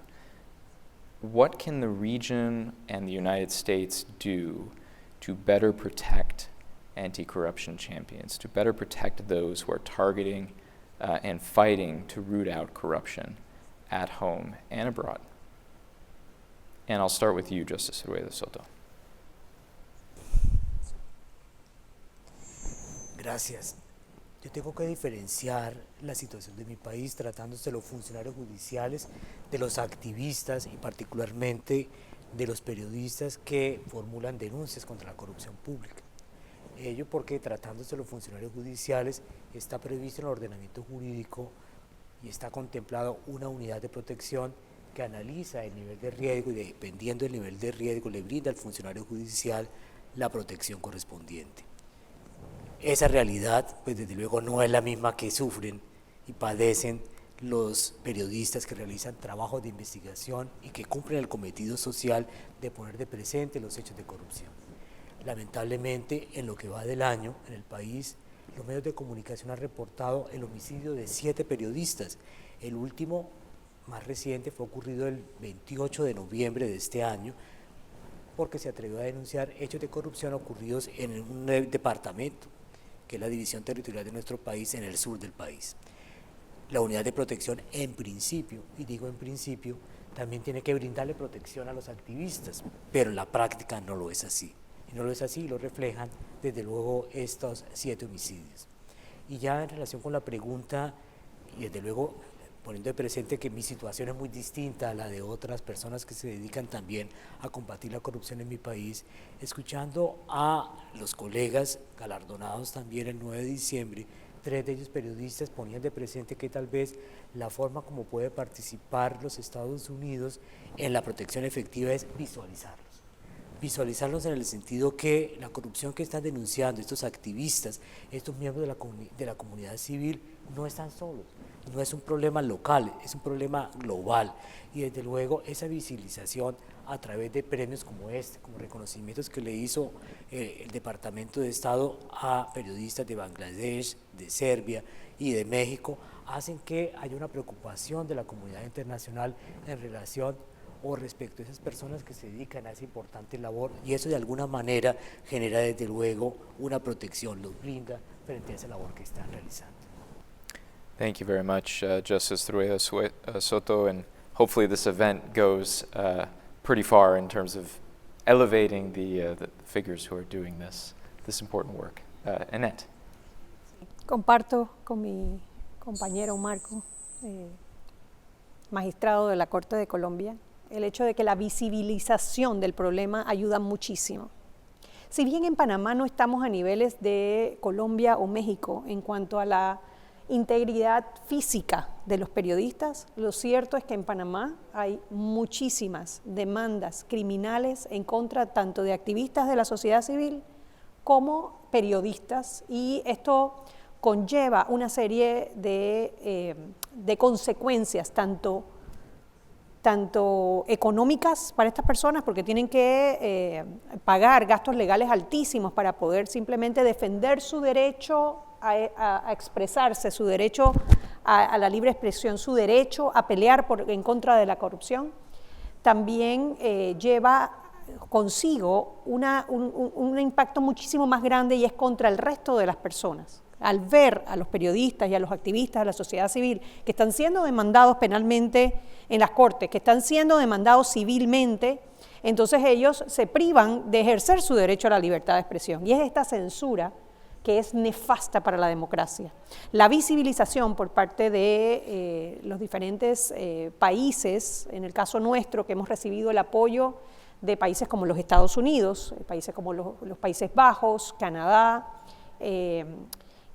what can the region and the United States do to better protect anti-corruption champions, to better protect those who are targeting and fighting to root out corruption at home and abroad? And I'll start with you, Justice Rueda Soto. Gracias. Yo tengo que diferenciar la situación de mi país tratándose de los funcionarios judiciales, de los activistas y particularmente de los periodistas que formulan denuncias contra la corrupción pública. Ello porque tratándose de los funcionarios judiciales está previsto en el ordenamiento jurídico y está contemplado una unidad de protección que analiza el nivel de riesgo y dependiendo del nivel de riesgo le brinda al funcionario judicial la protección correspondiente. esa realidad, pues desde luego no es la misma que sufren y padecen los periodistas que realizan trabajos de investigación y que cumplen el cometido social de poner de presente los hechos de corrupción. Lamentablemente, en lo que va del año, en el país, los medios de comunicación han reportado el homicidio de 7 periodistas. El último, más reciente, fue ocurrido el 28 de noviembre de este año, porque se atrevió a denunciar hechos de corrupción ocurridos en un departamento, que es la división territorial de nuestro país, en el sur del país. La unidad de protección, en principio, y digo en principio, también tiene que brindarle protección a los activistas, pero en la práctica no lo es así. Y no lo es así, y lo reflejan desde luego estos 7 homicidios. Y ya en relación con la pregunta, y desde luego poniendo de presente que mi situación es muy distinta a la de otras personas que se dedican también a combatir la corrupción en mi país, escuchando a los colegas galardonados también el 9 de diciembre, 3 de ellos periodistas, ponían de presente que tal vez la forma como puede participar los Estados Unidos en la protección efectiva es visualizarlos en el sentido que la corrupción que están denunciando estos activistas, estos miembros de la comunidad civil, no están solos, no es un problema local, es un problema global, y desde luego esa visibilización a través de premios como este, como reconocimientos que le hizo el Departamento de Estado a periodistas de Bangladesh, de Serbia y de México, hacen que haya una preocupación de la comunidad internacional en relación o respecto a esas personas que se dedican a esa importante labor, y eso de alguna manera genera desde luego una protección, los brinda frente a esa labor que están realizando. Thank you very much, Justice Trudeau Soto, and hopefully this event goes pretty far in terms of elevating the figures who are doing this important work. Annette. Comparto con mi compañero Marco, magistrado de la Corte de Colombia, el hecho de que la visibilización del problema ayuda muchísimo. Si bien en Panamá no estamos a niveles de Colombia o México en cuanto a la integridad física de los periodistas, lo cierto es que en Panamá hay muchísimas demandas criminales en contra tanto de activistas de la sociedad civil como periodistas, y esto conlleva una serie de consecuencias tanto económicas para estas personas, porque tienen que pagar gastos legales altísimos para poder simplemente defender su derecho a expresarse, su derecho a la libre expresión, su derecho a pelear en contra de la corrupción. También lleva consigo un impacto muchísimo más grande, y es contra el resto de las personas. Al ver a los periodistas y a los activistas de la sociedad civil que están siendo demandados penalmente en las cortes, que están siendo demandados civilmente, entonces ellos se privan de ejercer su derecho a la libertad de expresión. Y es esta censura que es nefasta para la democracia. La visibilización por parte de los diferentes países, en el caso nuestro, que hemos recibido el apoyo de países como los Estados Unidos, países como los Países Bajos, Canadá,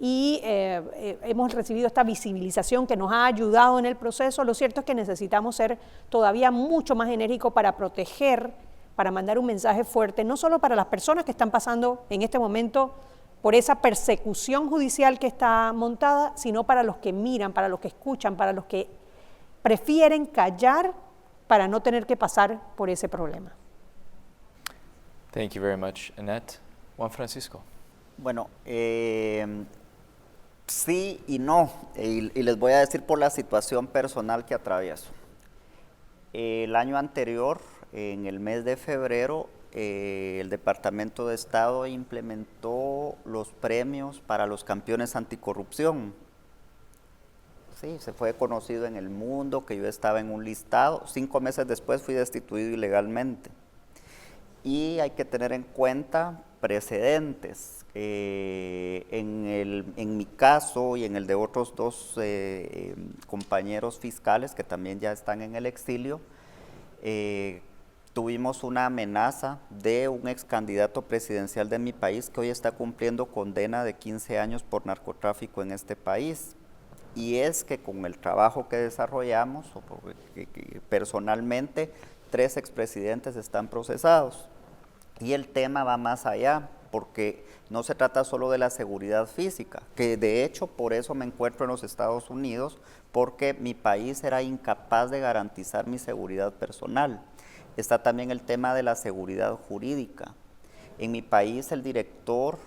y hemos recibido esta visibilización que nos ha ayudado en el proceso. Lo cierto es que necesitamos ser todavía mucho más enérgicos para proteger, para mandar un mensaje fuerte, no solo para las personas que están pasando en este momento por esa persecución judicial que está montada, sino para los que miran, para los que escuchan, para los que prefieren callar para no tener que pasar por ese problema. Thank you very much, Annette. Juan Francisco. Bueno, sí y no, y les voy a decir por la situación personal que atravieso. El año anterior, en el mes de febrero, el Departamento de Estado implementó los premios para los campeones anticorrupción. Sí, se fue conocido en el mundo que yo estaba en un listado. 5 meses después fui destituido ilegalmente. Y hay que tener en cuenta precedentes. En mi caso y en el de otros 2 compañeros fiscales que también ya están en el exilio, tuvimos una amenaza de un ex candidato presidencial de mi país que hoy está cumpliendo condena de 15 años por narcotráfico en este país. Y es que con el trabajo que desarrollamos, personalmente, 3 expresidentes están procesados. Y el tema va más allá, porque no se trata solo de la seguridad física, que de hecho por eso me encuentro en los Estados Unidos, porque mi país era incapaz de garantizar mi seguridad personal. Está también el tema de la seguridad jurídica. En mi país el director,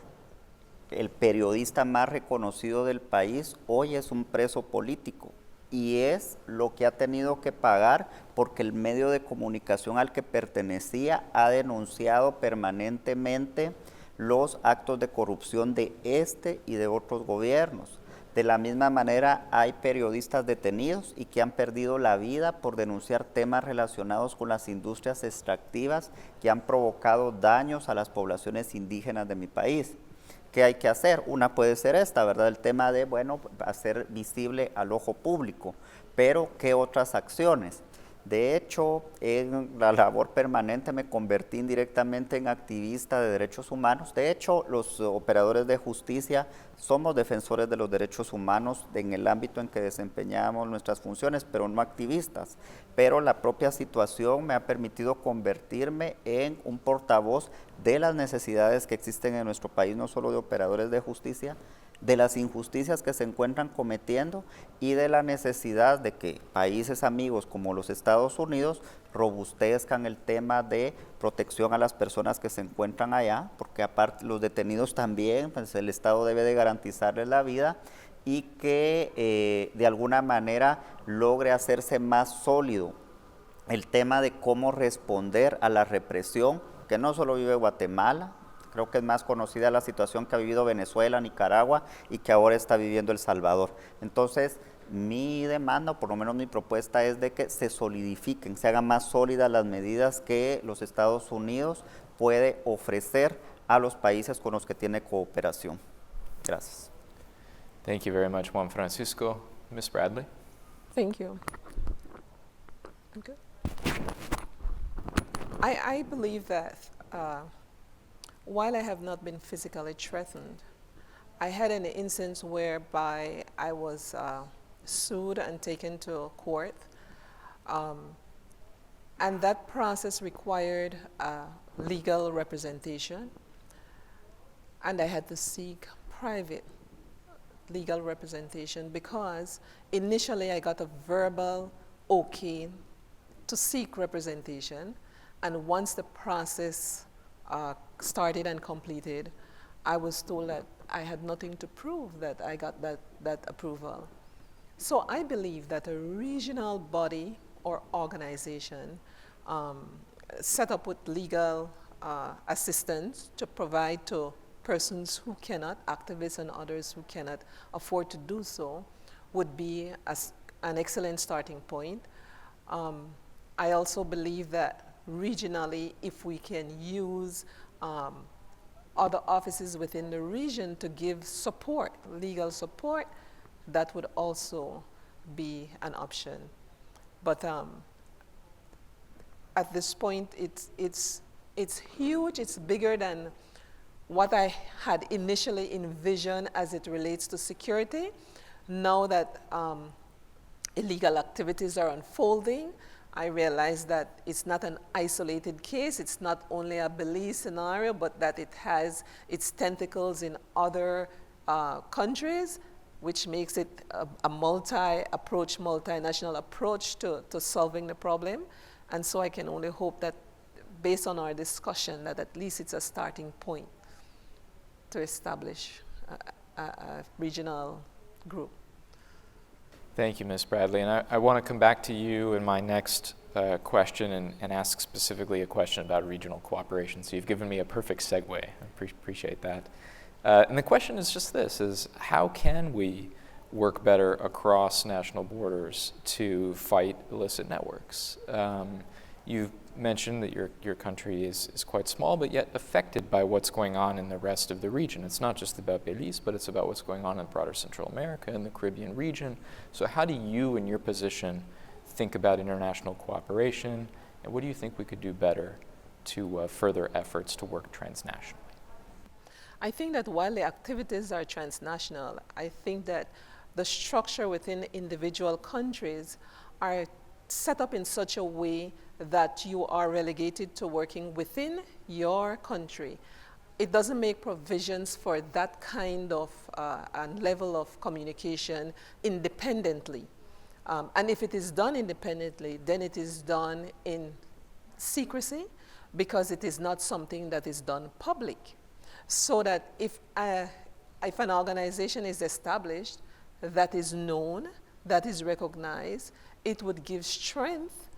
el periodista más reconocido del país, hoy es un preso político y es lo que ha tenido que pagar porque el medio de comunicación al que pertenecía ha denunciado permanentemente los actos de corrupción de este y de otros gobiernos. De la misma manera hay periodistas detenidos y que han perdido la vida por denunciar temas relacionados con las industrias extractivas que han provocado daños a las poblaciones indígenas de mi país. ¿Qué hay que hacer? Una puede ser esta, ¿verdad? El tema de, bueno, hacer visible al ojo público, pero ¿qué otras acciones? De hecho, en la labor permanente me convertí indirectamente en activista de derechos humanos. De hecho, los operadores de justicia somos defensores de los derechos humanos en el ámbito en que desempeñamos nuestras funciones, pero no activistas. Pero la propia situación me ha permitido convertirme en un portavoz de las necesidades que existen en nuestro país, no solo de operadores de justicia, de las injusticias que se encuentran cometiendo y de la necesidad de que países amigos como los Estados Unidos robustezcan el tema de protección a las personas que se encuentran allá, porque aparte los detenidos también, pues el Estado debe de garantizarles la vida y que de alguna manera logre hacerse más sólido el tema de cómo responder a la represión, que no solo vive Guatemala. Creo que es más conocida la situación que ha vivido Venezuela, Nicaragua y que ahora está viviendo El Salvador. Entonces, mi demanda, o por lo menos mi propuesta, es de que se solidifiquen, se hagan más sólidas las medidas que los Estados Unidos puede ofrecer a los países con los que tiene cooperación. Gracias. Thank you very much, Juan Francisco. Ms. Bradley? Thank you. Okay. I believe that while I have not been physically threatened, I had an instance whereby I was sued and taken to court, and that process required legal representation, and I had to seek private legal representation because initially I got a verbal okay to seek representation, and once the process started and completed, I was told that I had nothing to prove that I got that approval. So I believe that a regional body or organization set up with legal assistance to provide to persons who cannot, activists and others who cannot afford to do so, would be an excellent starting point. I also believe that regionally, if we can use other offices within the region to give support, legal support, that would also be an option. But at this point, it's huge. It's bigger than what I had initially envisioned as it relates to security. Now that illegal activities are unfolding, I realize that it's not an isolated case. It's not only a Belize scenario, but that it has its tentacles in other countries, which makes it a multinational approach to solving the problem. And so I can only hope that based on our discussion, that at least it's a starting point to establish a regional group. Thank you, Ms. Bradley. And I want to come back to you in my next question and ask specifically a question about regional cooperation. So you've given me a perfect segue. I appreciate that. And the question is just this, is how can we work better across national borders to fight illicit networks? You've mentioned that your country is quite small, but yet affected by what's going on in the rest of the region. It's not just about Belize, but it's about what's going on in broader Central America and the Caribbean region. So how do you, in your position, think about international cooperation, and what do you think we could do better to further efforts to work transnationally? I think that while the activities are transnational, I think that the structure within individual countries are set up in such a way that you are relegated to working within your country. it doesn't make provisions for that kind of and level of communication independently. And if it is done independently, then it is done in secrecy because it is not something that is done public. So that if an organization is established that is known, that is recognized, it would give strength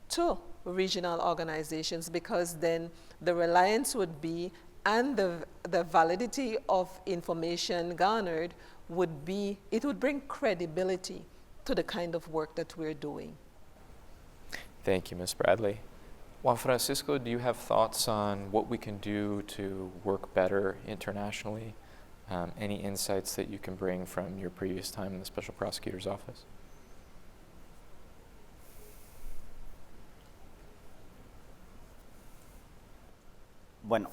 to regional organizations because then the reliance would be and the validity of information garnered would be, it would bring credibility to the kind of work that we're doing. Thank you, Ms. Bradley. Juan Francisco, do you have thoughts on what we can do to work better internationally? Any insights that you can bring from your previous time in the Special Prosecutor's Office? Bueno,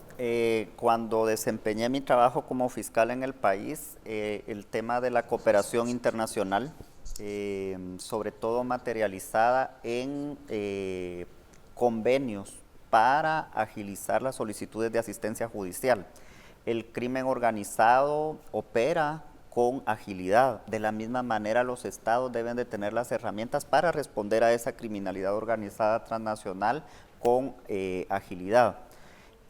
cuando desempeñé mi trabajo como fiscal en el país, el tema de la cooperación internacional, sobre todo materializada en convenios para agilizar las solicitudes de asistencia judicial. El crimen organizado opera con agilidad. De la misma manera, los estados deben de tener las herramientas para responder a esa criminalidad organizada transnacional con agilidad.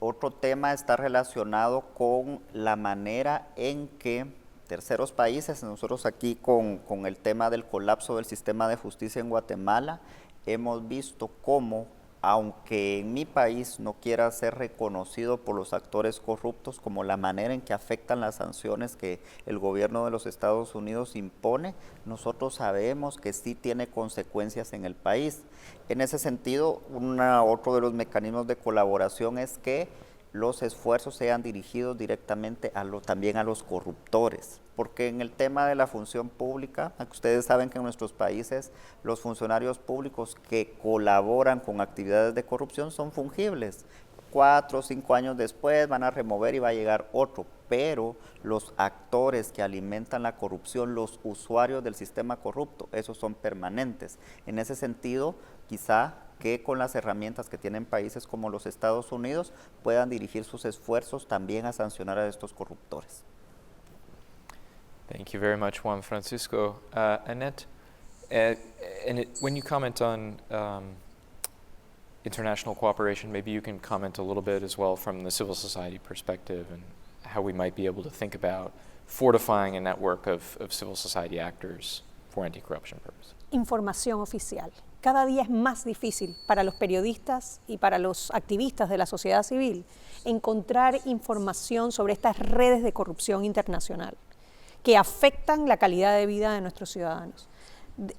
Otro tema está relacionado con la manera en que terceros países, nosotros aquí con el tema del colapso del sistema de justicia en Guatemala, hemos visto cómo, aunque en mi país no quiera ser reconocido por los actores corruptos como la manera en que afectan las sanciones que el gobierno de los Estados Unidos impone, nosotros sabemos que sí tiene consecuencias en el país. En ese sentido, otro de los mecanismos de colaboración es que los esfuerzos sean dirigidos directamente también a los corruptores, porque en el tema de la función pública, ustedes saben que en nuestros países los funcionarios públicos que colaboran con actividades de corrupción son fungibles. 4 o 5 años después van a remover y va a llegar otro, pero los actores que alimentan la corrupción, los usuarios del sistema corrupto, esos son permanentes. En ese sentido, quizá que con las herramientas que tienen países como los Estados Unidos puedan dirigir sus esfuerzos también a sancionar a estos corruptores. Thank you very much, Juan Francisco. Annette, when you comment on international cooperation, maybe you can comment a little bit as well from the civil society perspective and how we might be able to think about fortifying a network of civil society actors for anti-corruption purposes. Información oficial. Cada día es más difícil para los periodistas y para los activistas de la sociedad civil encontrar información sobre estas redes de corrupción internacional que afectan la calidad de vida de nuestros ciudadanos.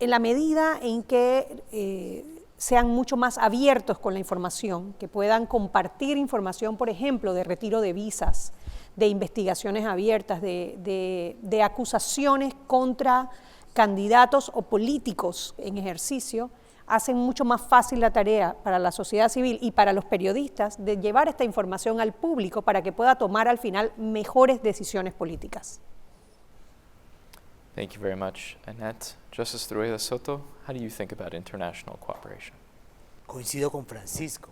En la medida en que sean mucho más abiertos con la información, que puedan compartir información, por ejemplo, de retiro de visas, de investigaciones abiertas, de acusaciones contra candidatos o políticos en ejercicio, hacen mucho más fácil la tarea para la sociedad civil y para los periodistas de llevar esta información al público para que pueda tomar al final mejores decisiones políticas. Thank you very much, Annette. Justice Rueda Soto, how do you think about international cooperation? Coincido con Francisco.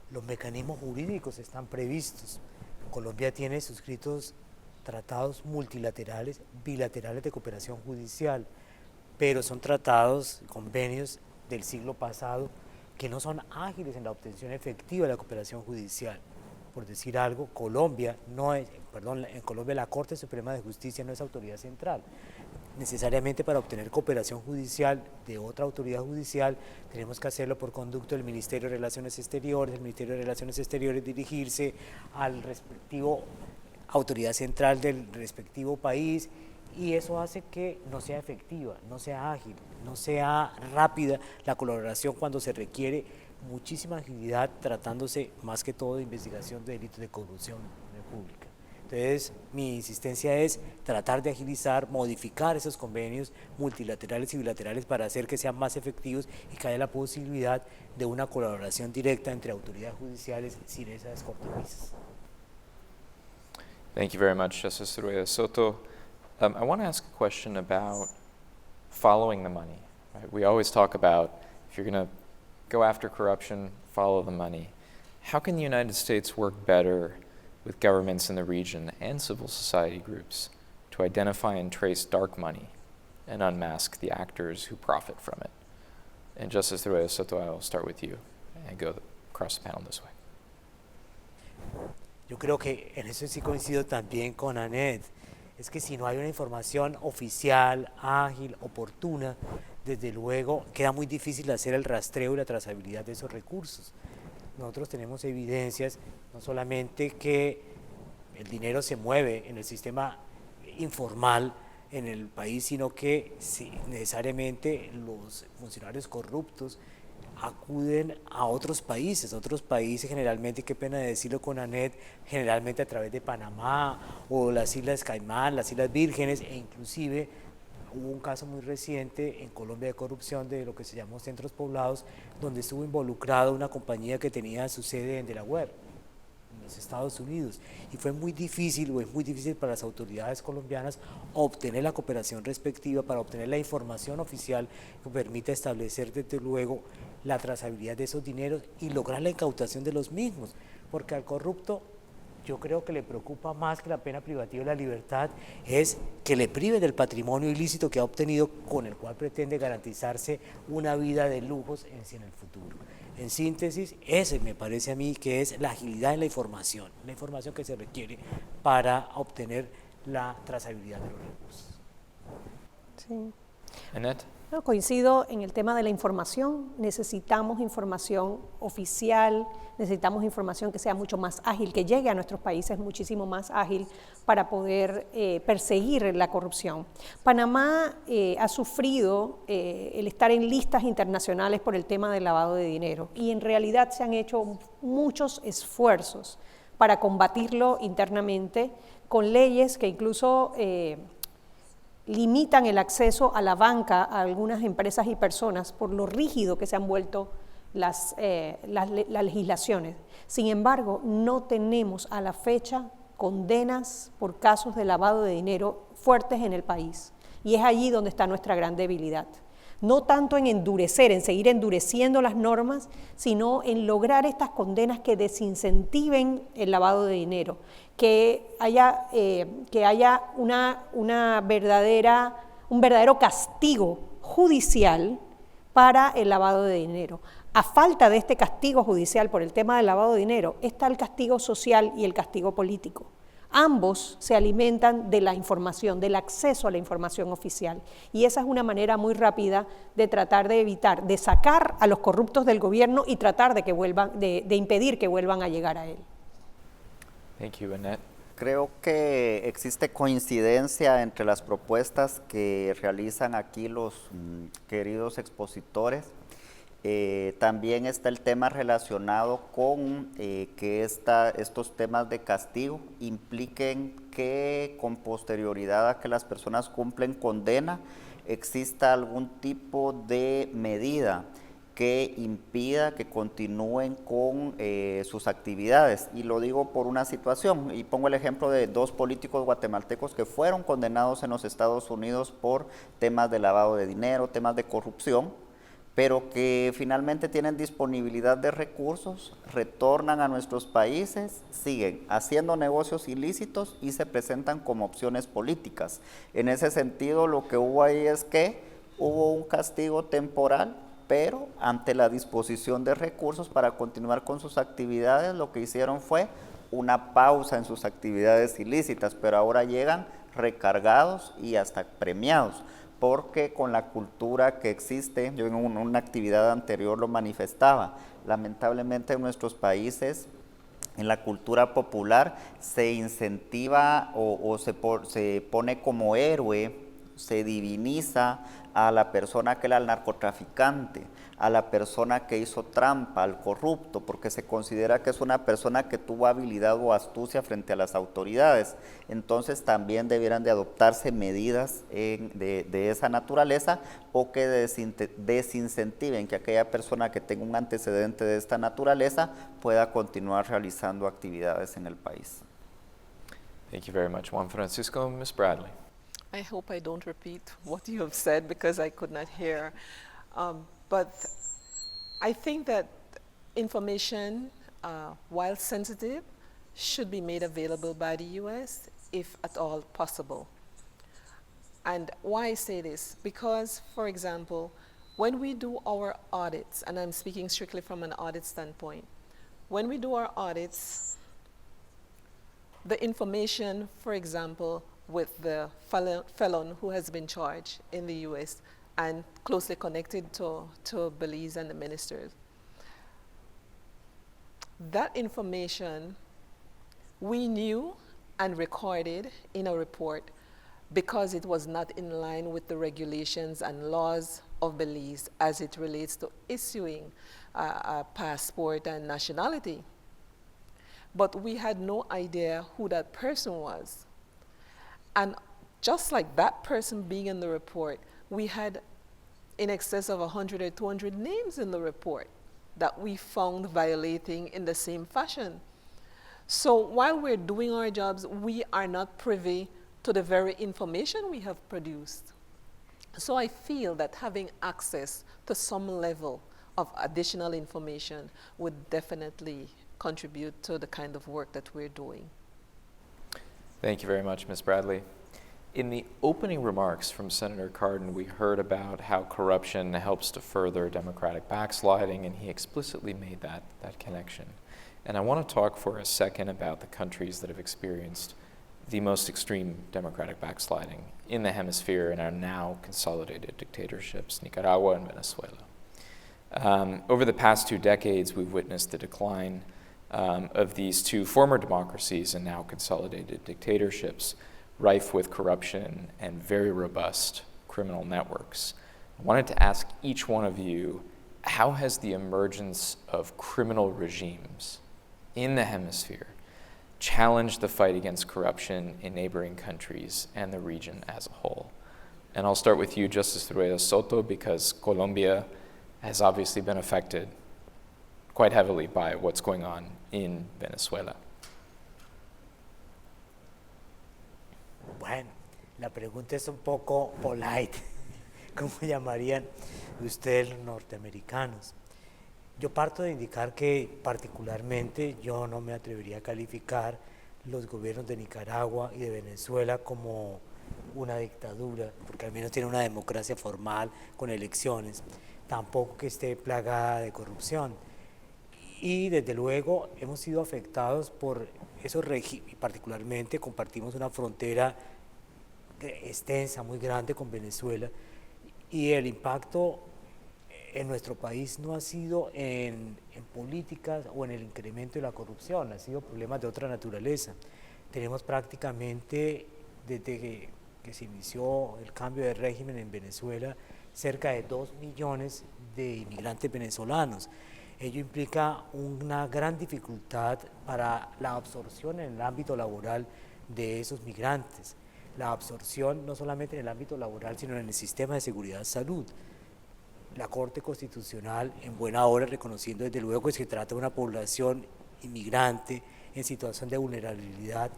Los mecanismos jurídicos están previstos. Colombia tiene suscritos tratados multilaterales, bilaterales de cooperación judicial, pero son tratados, convenios del siglo pasado que no son ágiles en la obtención efectiva de la cooperación judicial. Por decir algo, en Colombia la Corte Suprema de Justicia no es autoridad central. Necesariamente para obtener cooperación judicial de otra autoridad judicial tenemos que hacerlo por conducto del Ministerio de Relaciones Exteriores, el Ministerio de Relaciones Exteriores dirigirse al respectivo autoridad central del respectivo país, y eso hace que no sea efectiva, no sea ágil, no sea rápida la colaboración cuando se requiere muchísima agilidad, tratándose más que todo de investigación de delitos de corrupción pública. Entonces, mi insistencia es tratar de agilizar, modificar esos convenios multilaterales y bilaterales para hacer que sean más efectivos y que haya la posibilidad de una colaboración directa entre autoridades judiciales sin esas cortapisas. Thank you very much, Justice Rueda Soto. I want to ask a question about following the money. Right? We always talk about if you're going to go after corruption, follow the money. How can the United States work better with governments in the region and civil society groups to identify and trace dark money and unmask the actors who profit from it. And Justice Rueda Soto, I'll start with you and go across the panel this way. Yo creo que en eso sí coincido también con Annette. Es que si no hay una información oficial, ágil, oportuna, desde luego queda muy difícil hacer el rastreo y la trazabilidad de esos recursos. Nosotros tenemos evidencias no solamente que el dinero se mueve en el sistema informal en el país, sino que necesariamente los funcionarios corruptos acuden a otros países generalmente, qué pena decirlo con Annette, generalmente a través de Panamá o las Islas Caimán, las Islas Vírgenes, e inclusive hubo un caso muy reciente en Colombia de corrupción de lo que se llamó centros poblados, donde estuvo involucrada una compañía que tenía su sede en Delaware, en los Estados Unidos, y fue muy difícil, o es muy difícil para las autoridades colombianas obtener la cooperación respectiva para obtener la información oficial que permita establecer desde luego la trazabilidad de esos dineros y lograr la incautación de los mismos, porque al corrupto yo creo que le preocupa más que la pena privativa de la libertad es que le prive del patrimonio ilícito que ha obtenido, con el cual pretende garantizarse una vida de lujos en el futuro. En síntesis, ese me parece a mí que es la agilidad en la información que se requiere para obtener la trazabilidad de los recursos. Sí. Annette? No, coincido en el tema de la información. Necesitamos información oficial, necesitamos información que sea mucho más ágil, que llegue a nuestros países muchísimo más ágil para poder perseguir la corrupción. Panamá ha sufrido el estar en listas internacionales por el tema del lavado de dinero, y en realidad se han hecho muchos esfuerzos para combatirlo internamente con leyes que incluso limitan el acceso a la banca a algunas empresas y personas por lo rígido que se han vuelto las legislaciones. Sin embargo, no tenemos a la fecha condenas por casos de lavado de dinero fuertes en el país, y es allí donde está nuestra gran debilidad. No tanto en endurecer, en seguir endureciendo las normas, sino en lograr estas condenas que desincentiven el lavado de dinero, que haya un verdadero castigo judicial para el lavado de dinero. A falta de este castigo judicial por el tema del lavado de dinero, está el castigo social y el castigo político. Ambos se alimentan de la información, del acceso a la información oficial, y esa es una manera muy rápida de tratar de evitar, de sacar a los corruptos del gobierno y tratar de impedir que vuelvan a llegar a él. Thank you, Annette. Creo que existe coincidencia entre las propuestas que realizan aquí los queridos expositores. También está el tema relacionado con que estos temas de castigo impliquen que con posterioridad a que las personas cumplen condena exista algún tipo de medida que impida que continúen con sus actividades. Y lo digo por una situación, y pongo el ejemplo de dos políticos guatemaltecos que fueron condenados en los Estados Unidos por temas de lavado de dinero, temas de corrupción, pero que finalmente tienen disponibilidad de recursos, retornan a nuestros países, siguen haciendo negocios ilícitos y se presentan como opciones políticas. En ese sentido, lo que hubo ahí es que hubo un castigo temporal, pero ante la disposición de recursos para continuar con sus actividades, lo que hicieron fue una pausa en sus actividades ilícitas, pero ahora llegan recargados y hasta premiados, porque con la cultura que existe, yo en una actividad anterior lo manifestaba, lamentablemente en nuestros países, en la cultura popular, se incentiva o se pone como héroe, se diviniza a la persona que era el narcotraficante, a la persona que hizo trampa, al corrupto, porque se considera que es una persona que tuvo habilidad o astucia frente a las autoridades. Entonces también debieran de adoptarse medidas de esa naturaleza, o que desincentiven que aquella persona que tenga un antecedente de esta naturaleza pueda continuar realizando actividades en el país. Thank you very much, Juan Francisco. Ms. Bradley. I hope I don't repeat what you have said because I could not hear. But I think that information, while sensitive, should be made available by the US if at all possible. And why I say this? Because, for example, when we do our audits, and I'm speaking strictly from an audit standpoint, when we do our audits, the information, for example, with the felon who has been charged in the US and closely connected to Belize and the ministers, that information we knew and recorded in a report because it was not in line with the regulations and laws of Belize as it relates to issuing a passport and nationality. But we had no idea who that person was. And just like that person being in the report, we had in excess of 100 or 200 names in the report that we found violating in the same fashion. So while we're doing our jobs, we are not privy to the very information we have produced. So I feel that having access to some level of additional information would definitely contribute to the kind of work that we're doing. Thank you very much, Ms. Bradley. In the opening remarks from Senator Cardin, we heard about how corruption helps to further democratic backsliding, and he explicitly made that connection. And I want to talk for a second about the countries that have experienced the most extreme democratic backsliding in the hemisphere and are now consolidated dictatorships, Nicaragua and Venezuela. Over the past 2 decades, we've witnessed the decline of these 2 former democracies and now consolidated dictatorships, rife with corruption and very robust criminal networks. I wanted to ask each one of you, how has the emergence of criminal regimes in the hemisphere challenged the fight against corruption in neighboring countries and the region as a whole? And I'll start with you, Justice Rueda Soto, because Colombia has obviously been affected quite heavily by what's going on in Venezuela. Bueno, la pregunta es un poco polite, como llamarían ustedes los norteamericanos. Yo parto de indicar que particularmente yo no me atrevería a calificar los gobiernos de Nicaragua y de Venezuela como una dictadura, porque al menos tiene una democracia formal con elecciones, tampoco que esté plagada de corrupción. Y desde luego hemos sido afectados por esos regímenes, particularmente compartimos una frontera extensa, muy grande con Venezuela, y el impacto en nuestro país no ha sido en políticas o en el incremento de la corrupción, ha sido problemas de otra naturaleza. Tenemos prácticamente, desde que se inició el cambio de régimen en Venezuela, cerca de 2 millones de inmigrantes venezolanos. Ello implica una gran dificultad para la absorción en el ámbito laboral de esos migrantes. La absorción no solamente en el ámbito laboral, sino en el sistema de seguridad y salud. La Corte Constitucional, en buena hora, reconociendo desde luego que se trata de una población inmigrante en situación de vulnerabilidad,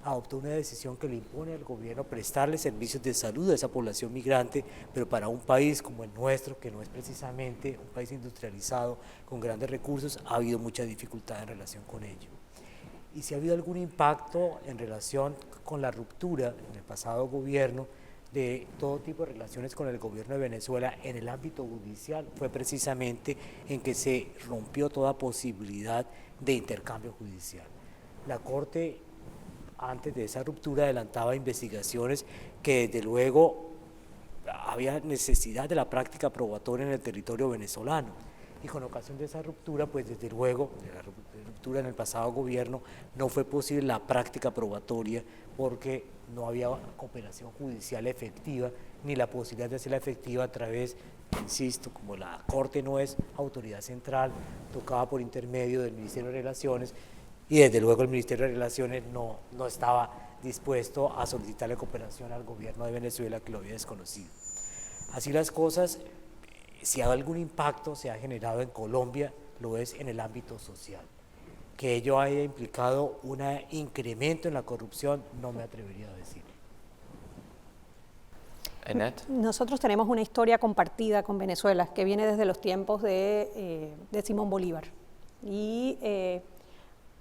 adoptó una decisión que le impone al gobierno prestarle servicios de salud a esa población migrante, pero para un país como el nuestro, que no es precisamente un país industrializado con grandes recursos, ha habido mucha dificultad en relación con ello. Y si ha habido algún impacto en relación con la ruptura en el pasado gobierno de todo tipo de relaciones con el gobierno de Venezuela en el ámbito judicial, fue precisamente en que se rompió toda posibilidad de intercambio judicial. La Corte, antes de esa ruptura, adelantaba investigaciones que desde luego había necesidad de la práctica probatoria en el territorio venezolano, y con ocasión de esa ruptura, pues desde luego, de la ruptura en el pasado gobierno, no fue posible la práctica probatoria porque no había cooperación judicial efectiva, ni la posibilidad de hacerla efectiva a través, insisto, como la Corte no es autoridad central, tocaba por intermedio del Ministerio de Relaciones, y desde luego el Ministerio de Relaciones no estaba dispuesto a solicitarle cooperación al gobierno de Venezuela, que lo había desconocido. Así las cosas, si algún impacto se ha generado en Colombia, lo es en el ámbito social. Que ello haya implicado un incremento en la corrupción, no me atrevería a decir. Annette? Nosotros tenemos una historia compartida con Venezuela que viene desde los tiempos de Simón Bolívar. Y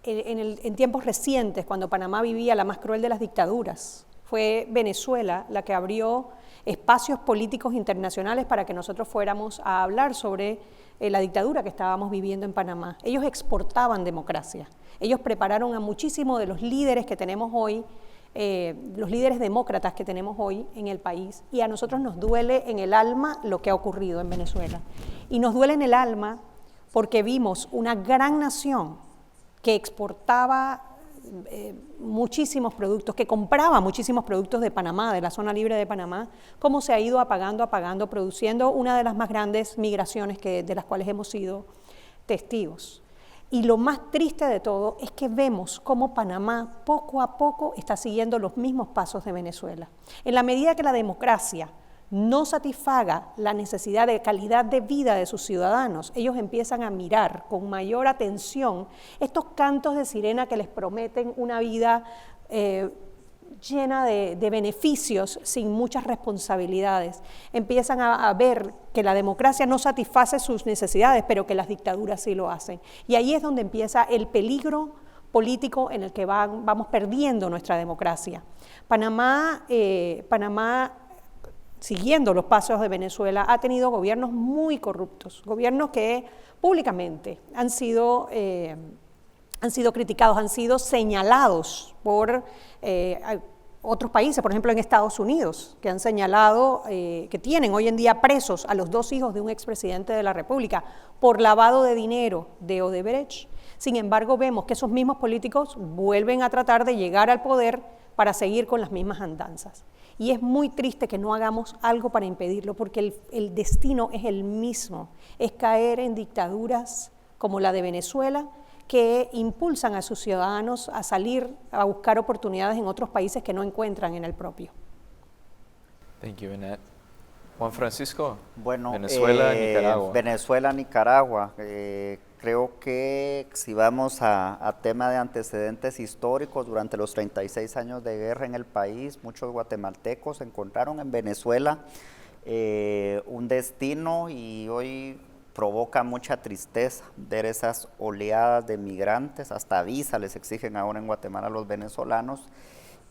en tiempos recientes, cuando Panamá vivía la más cruel de las dictaduras. Fue Venezuela la que abrió espacios políticos internacionales para que nosotros fuéramos a hablar sobre la dictadura que estábamos viviendo en Panamá. Ellos exportaban democracia. Ellos prepararon a muchísimos de los líderes que tenemos hoy, los líderes demócratas que tenemos hoy en el país, y a nosotros nos duele en el alma lo que ha ocurrido en Venezuela. Y nos duele en el alma porque vimos una gran nación que exportaba muchísimos productos, que compraba muchísimos productos de Panamá, de la zona libre de Panamá, cómo se ha ido apagando, produciendo una de las más grandes migraciones de las cuales hemos sido testigos. Y lo más triste de todo es que vemos cómo Panamá poco a poco está siguiendo los mismos pasos de Venezuela. En la medida que la democracia no satisfaga la necesidad de calidad de vida de sus ciudadanos, ellos empiezan a mirar con mayor atención estos cantos de sirena que les prometen una vida llena de beneficios sin muchas responsabilidades. Empiezan a ver que la democracia no satisface sus necesidades, pero que las dictaduras sí lo hacen. Y ahí es donde empieza el peligro político en el que vamos perdiendo nuestra democracia. Panamá, siguiendo los pasos de Venezuela, ha tenido gobiernos muy corruptos, gobiernos que públicamente han sido criticados, han sido señalados por otros países, por ejemplo en Estados Unidos, que han señalado que tienen hoy en día presos a los 2 hijos de un expresidente de la República por lavado de dinero de Odebrecht. Sin embargo, vemos que esos mismos políticos vuelven a tratar de llegar al poder para seguir con las mismas andanzas. Y es muy triste que no hagamos algo para impedirlo, porque el destino es el mismo, es caer en dictaduras como la de Venezuela, que impulsan a sus ciudadanos a salir a buscar oportunidades en otros países que no encuentran en el propio. Thank you, Annette. Juan Francisco, Bueno, Venezuela, Nicaragua. Venezuela, Nicaragua. Creo que si vamos a tema de antecedentes históricos, durante los 36 años de guerra en el país, muchos guatemaltecos encontraron en Venezuela un destino, y hoy provoca mucha tristeza ver esas oleadas de migrantes, hasta visa les exigen ahora en Guatemala a los venezolanos,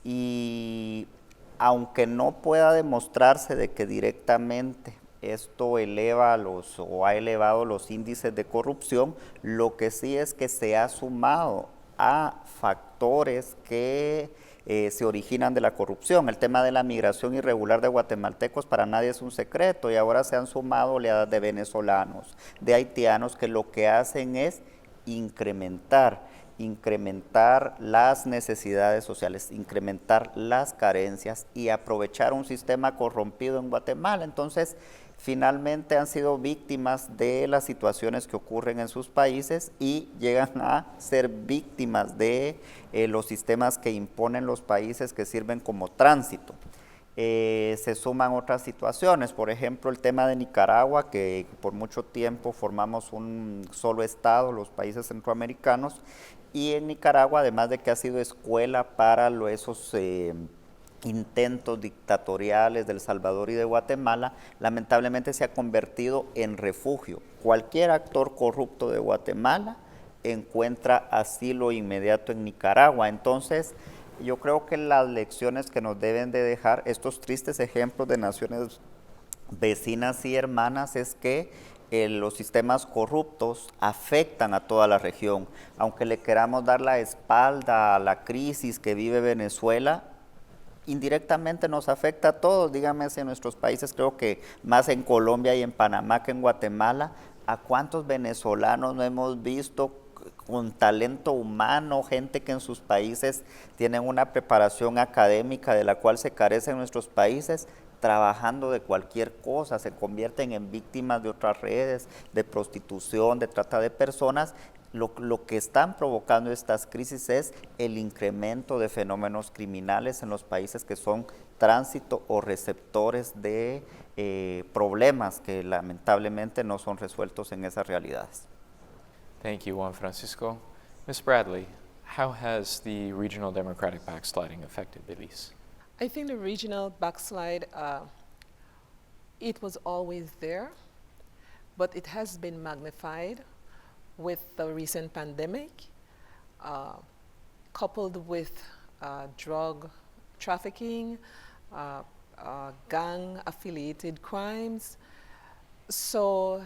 y aunque no pueda demostrarse de que directamente esto ha elevado los índices de corrupción, lo que sí es que se ha sumado a factores que se originan de la corrupción. El tema de la migración irregular de guatemaltecos para nadie es un secreto, y ahora se han sumado oleadas de venezolanos, de haitianos, que lo que hacen es incrementar las necesidades sociales, incrementar las carencias y aprovechar un sistema corrompido en Guatemala. Entonces, finalmente han sido víctimas de las situaciones que ocurren en sus países y llegan a ser víctimas de los sistemas que imponen los países, que sirven como tránsito. Se suman otras situaciones, por ejemplo el tema de Nicaragua, que por mucho tiempo formamos un solo estado, los países centroamericanos, y en Nicaragua, además de que ha sido escuela para esos intentos dictatoriales de El Salvador y de Guatemala, lamentablemente se ha convertido en refugio. Cualquier actor corrupto de Guatemala encuentra asilo inmediato en Nicaragua. Entonces, yo creo que las lecciones que nos deben de dejar estos tristes ejemplos de naciones vecinas y hermanas es que los sistemas corruptos afectan a toda la región. Aunque le queramos dar la espalda a la crisis que vive Venezuela, indirectamente nos afecta a todos. Díganme si en nuestros países, creo que más en Colombia y en Panamá que en Guatemala, ¿a cuántos venezolanos no hemos visto con talento humano, gente que en sus países tienen una preparación académica de la cual se carece en nuestros países, trabajando de cualquier cosa, se convierten en víctimas de otras redes, de prostitución, de trata de personas? Lo que están provocando estas crisis es el incremento de fenómenos criminales en los países que son tránsito o receptores de problemas que lamentablemente no son resueltos en esas realidades. Thank you, Juan Francisco. Ms. Bradley, how has the regional democratic backsliding affected Belize? I think the regional backslide, it was always there, but it has been magnified with the recent pandemic coupled with drug trafficking, gang-affiliated crimes. So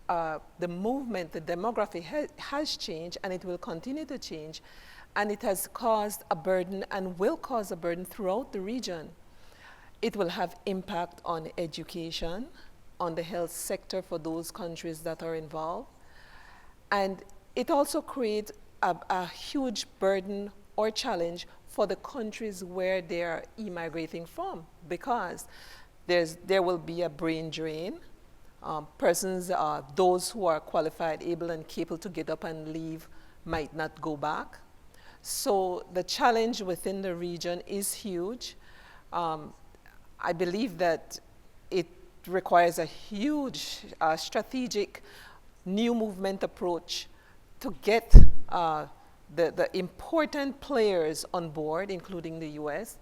the movement, the demography has changed, and it will continue to change, and it has caused a burden and will cause a burden throughout the region. It will have impact on education, on the health sector for those countries that are involved, and it also creates a huge burden or challenge for the countries where they are immigrating from, because there will be a brain drain. Persons, those who are qualified, able, and capable to get up and leave might not go back. So the challenge within the region is huge. I believe that it requires a huge strategic new movement approach to get the important players on board, including the US,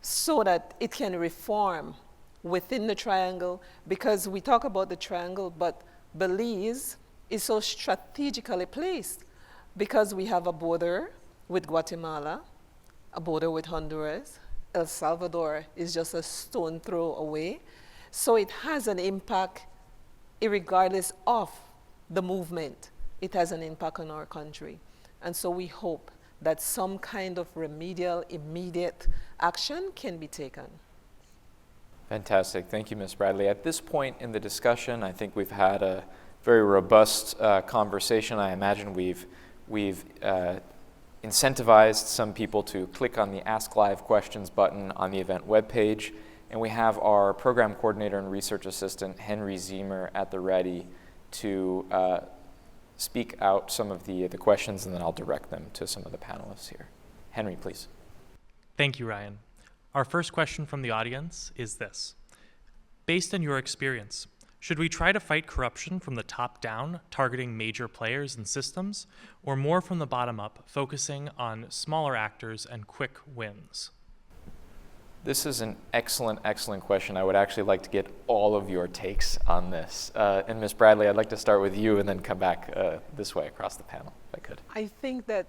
so that it can reform within the triangle, because we talk about the triangle, but Belize is so strategically placed because we have a border with Guatemala, a border with Honduras. El Salvador is just a stone throw away. So it has an impact irregardless of the movement. It has an impact on our country. And so we hope that some kind of remedial, immediate action can be taken. Fantastic. Thank you, Ms. Bradley. At this point in the discussion, I think we've had a very robust conversation. I imagine we've incentivized some people to click on the Ask Live Questions button on the event webpage, and we have our program coordinator and research assistant, Henry Ziemer, at the ready to speak out some of the questions, and then I'll direct them to some of the panelists here. Henry, please. Thank you, Ryan. Our first question from the audience is this. Based on your experience, should we try to fight corruption from the top down, targeting major players and systems, or more from the bottom up, focusing on smaller actors and quick wins? This is an excellent, excellent question. I would actually like to get all of your takes on this. And Ms. Bradley, I'd like to start with you and then come back this way across the panel, if I could. I think that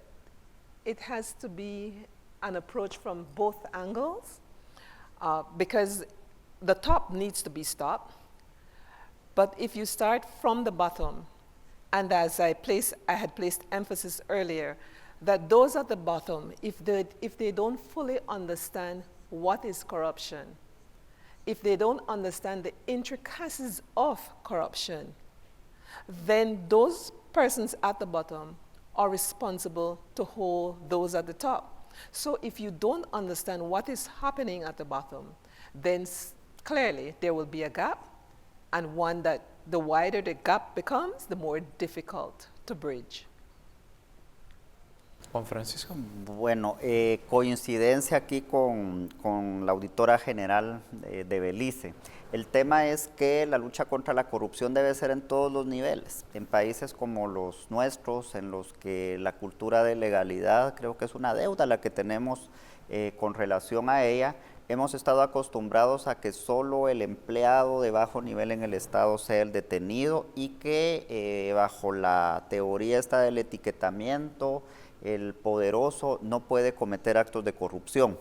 it has to be an approach from both angles, because the top needs to be stopped. But if you start from the bottom, and as I had placed emphasis earlier, that those at the bottom, if they don't fully understand what is corruption, if they don't understand the intricacies of corruption, then those persons at the bottom are responsible to hold those at the top. So if you don't understand what is happening at the bottom, then clearly there will be a gap, and one that the wider the gap becomes, the more difficult to bridge. Juan Francisco. Bueno, coincidencia aquí con la auditora general de Belice. El tema es que la lucha contra la corrupción debe ser en todos los niveles. En países como los nuestros, en los que la cultura de legalidad creo que es una deuda la que tenemos con relación a ella, hemos estado acostumbrados a que solo el empleado de bajo nivel en el Estado sea el detenido y que bajo la teoría esta del etiquetamiento, el poderoso no puede cometer actos de corrupción.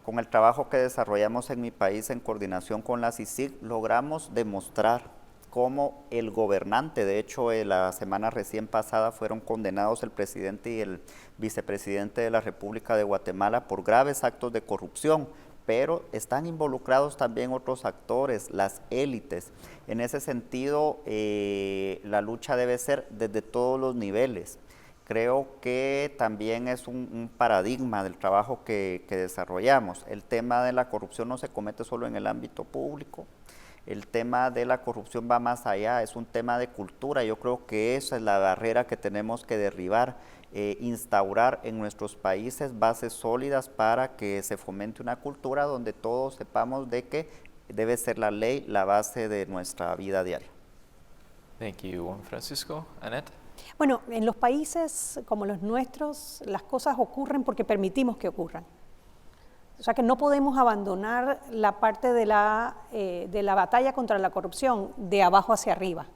Con el trabajo que desarrollamos en mi país en coordinación con la CICIG, logramos demostrar cómo el gobernante, de hecho la semana recién pasada fueron condenados el presidente y el vicepresidente de la República de Guatemala por graves actos de corrupción, pero están involucrados también otros actores, las élites. En ese sentido, la lucha debe ser desde todos los niveles. Creo que también es un paradigma del trabajo que desarrollamos. El tema de la corrupción no se comete solo en el ámbito público. El tema de la corrupción va más allá, es un tema de cultura. Yo creo que esa es la barrera que tenemos que derribar, instaurar en nuestros países bases sólidas para que se fomente una cultura donde todos sepamos de que debe ser la ley la base de nuestra vida diaria. Thank you, Juan Francisco. Annette? Bueno, en los países como los nuestros, las cosas ocurren porque permitimos que ocurran. O sea que no podemos abandonar la parte de la batalla contra la corrupción de abajo hacia arriba.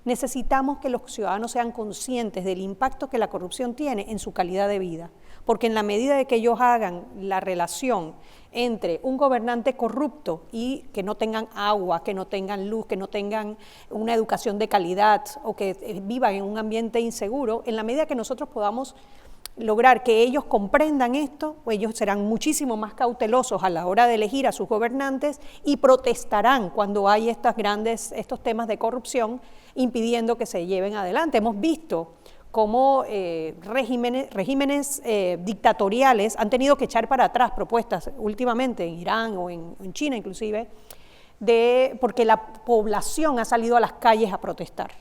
Necesitamos que los ciudadanos sean conscientes del impacto que la corrupción tiene en su calidad de vida, porque en la medida de que ellos hagan la relación entre un gobernante corrupto y que no tengan agua, que no tengan luz, que no tengan una educación de calidad o que vivan en un ambiente inseguro, en la medida que nosotros podamos lograr que ellos comprendan esto, pues ellos serán muchísimo más cautelosos a la hora de elegir a sus gobernantes y protestarán cuando hay estos temas de corrupción impidiendo que se lleven adelante. Hemos visto cómo regímenes dictatoriales han tenido que echar para atrás propuestas últimamente en Irán o en China inclusive, porque la población ha salido a las calles a protestar.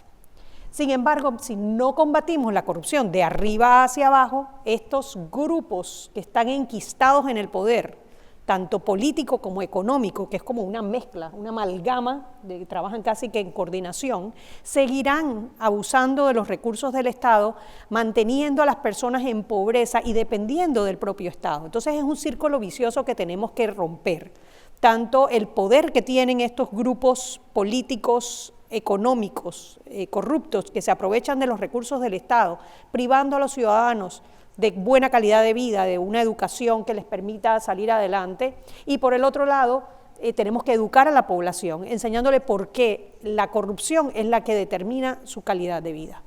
Sin embargo, si no combatimos la corrupción de arriba hacia abajo, estos grupos que están enquistados en el poder, tanto político como económico, que es como una mezcla, una amalgama, que trabajan casi que en coordinación, seguirán abusando de los recursos del Estado, manteniendo a las personas en pobreza y dependiendo del propio Estado. Entonces es un círculo vicioso que tenemos que romper. Tanto el poder que tienen estos grupos políticos, económicos, corruptos, que se aprovechan de los recursos del Estado, privando a los ciudadanos de buena calidad de vida, de una educación que les permita salir adelante, y por el otro lado, tenemos que educar a la población, enseñándole por qué la corrupción es la que determina su calidad de vida.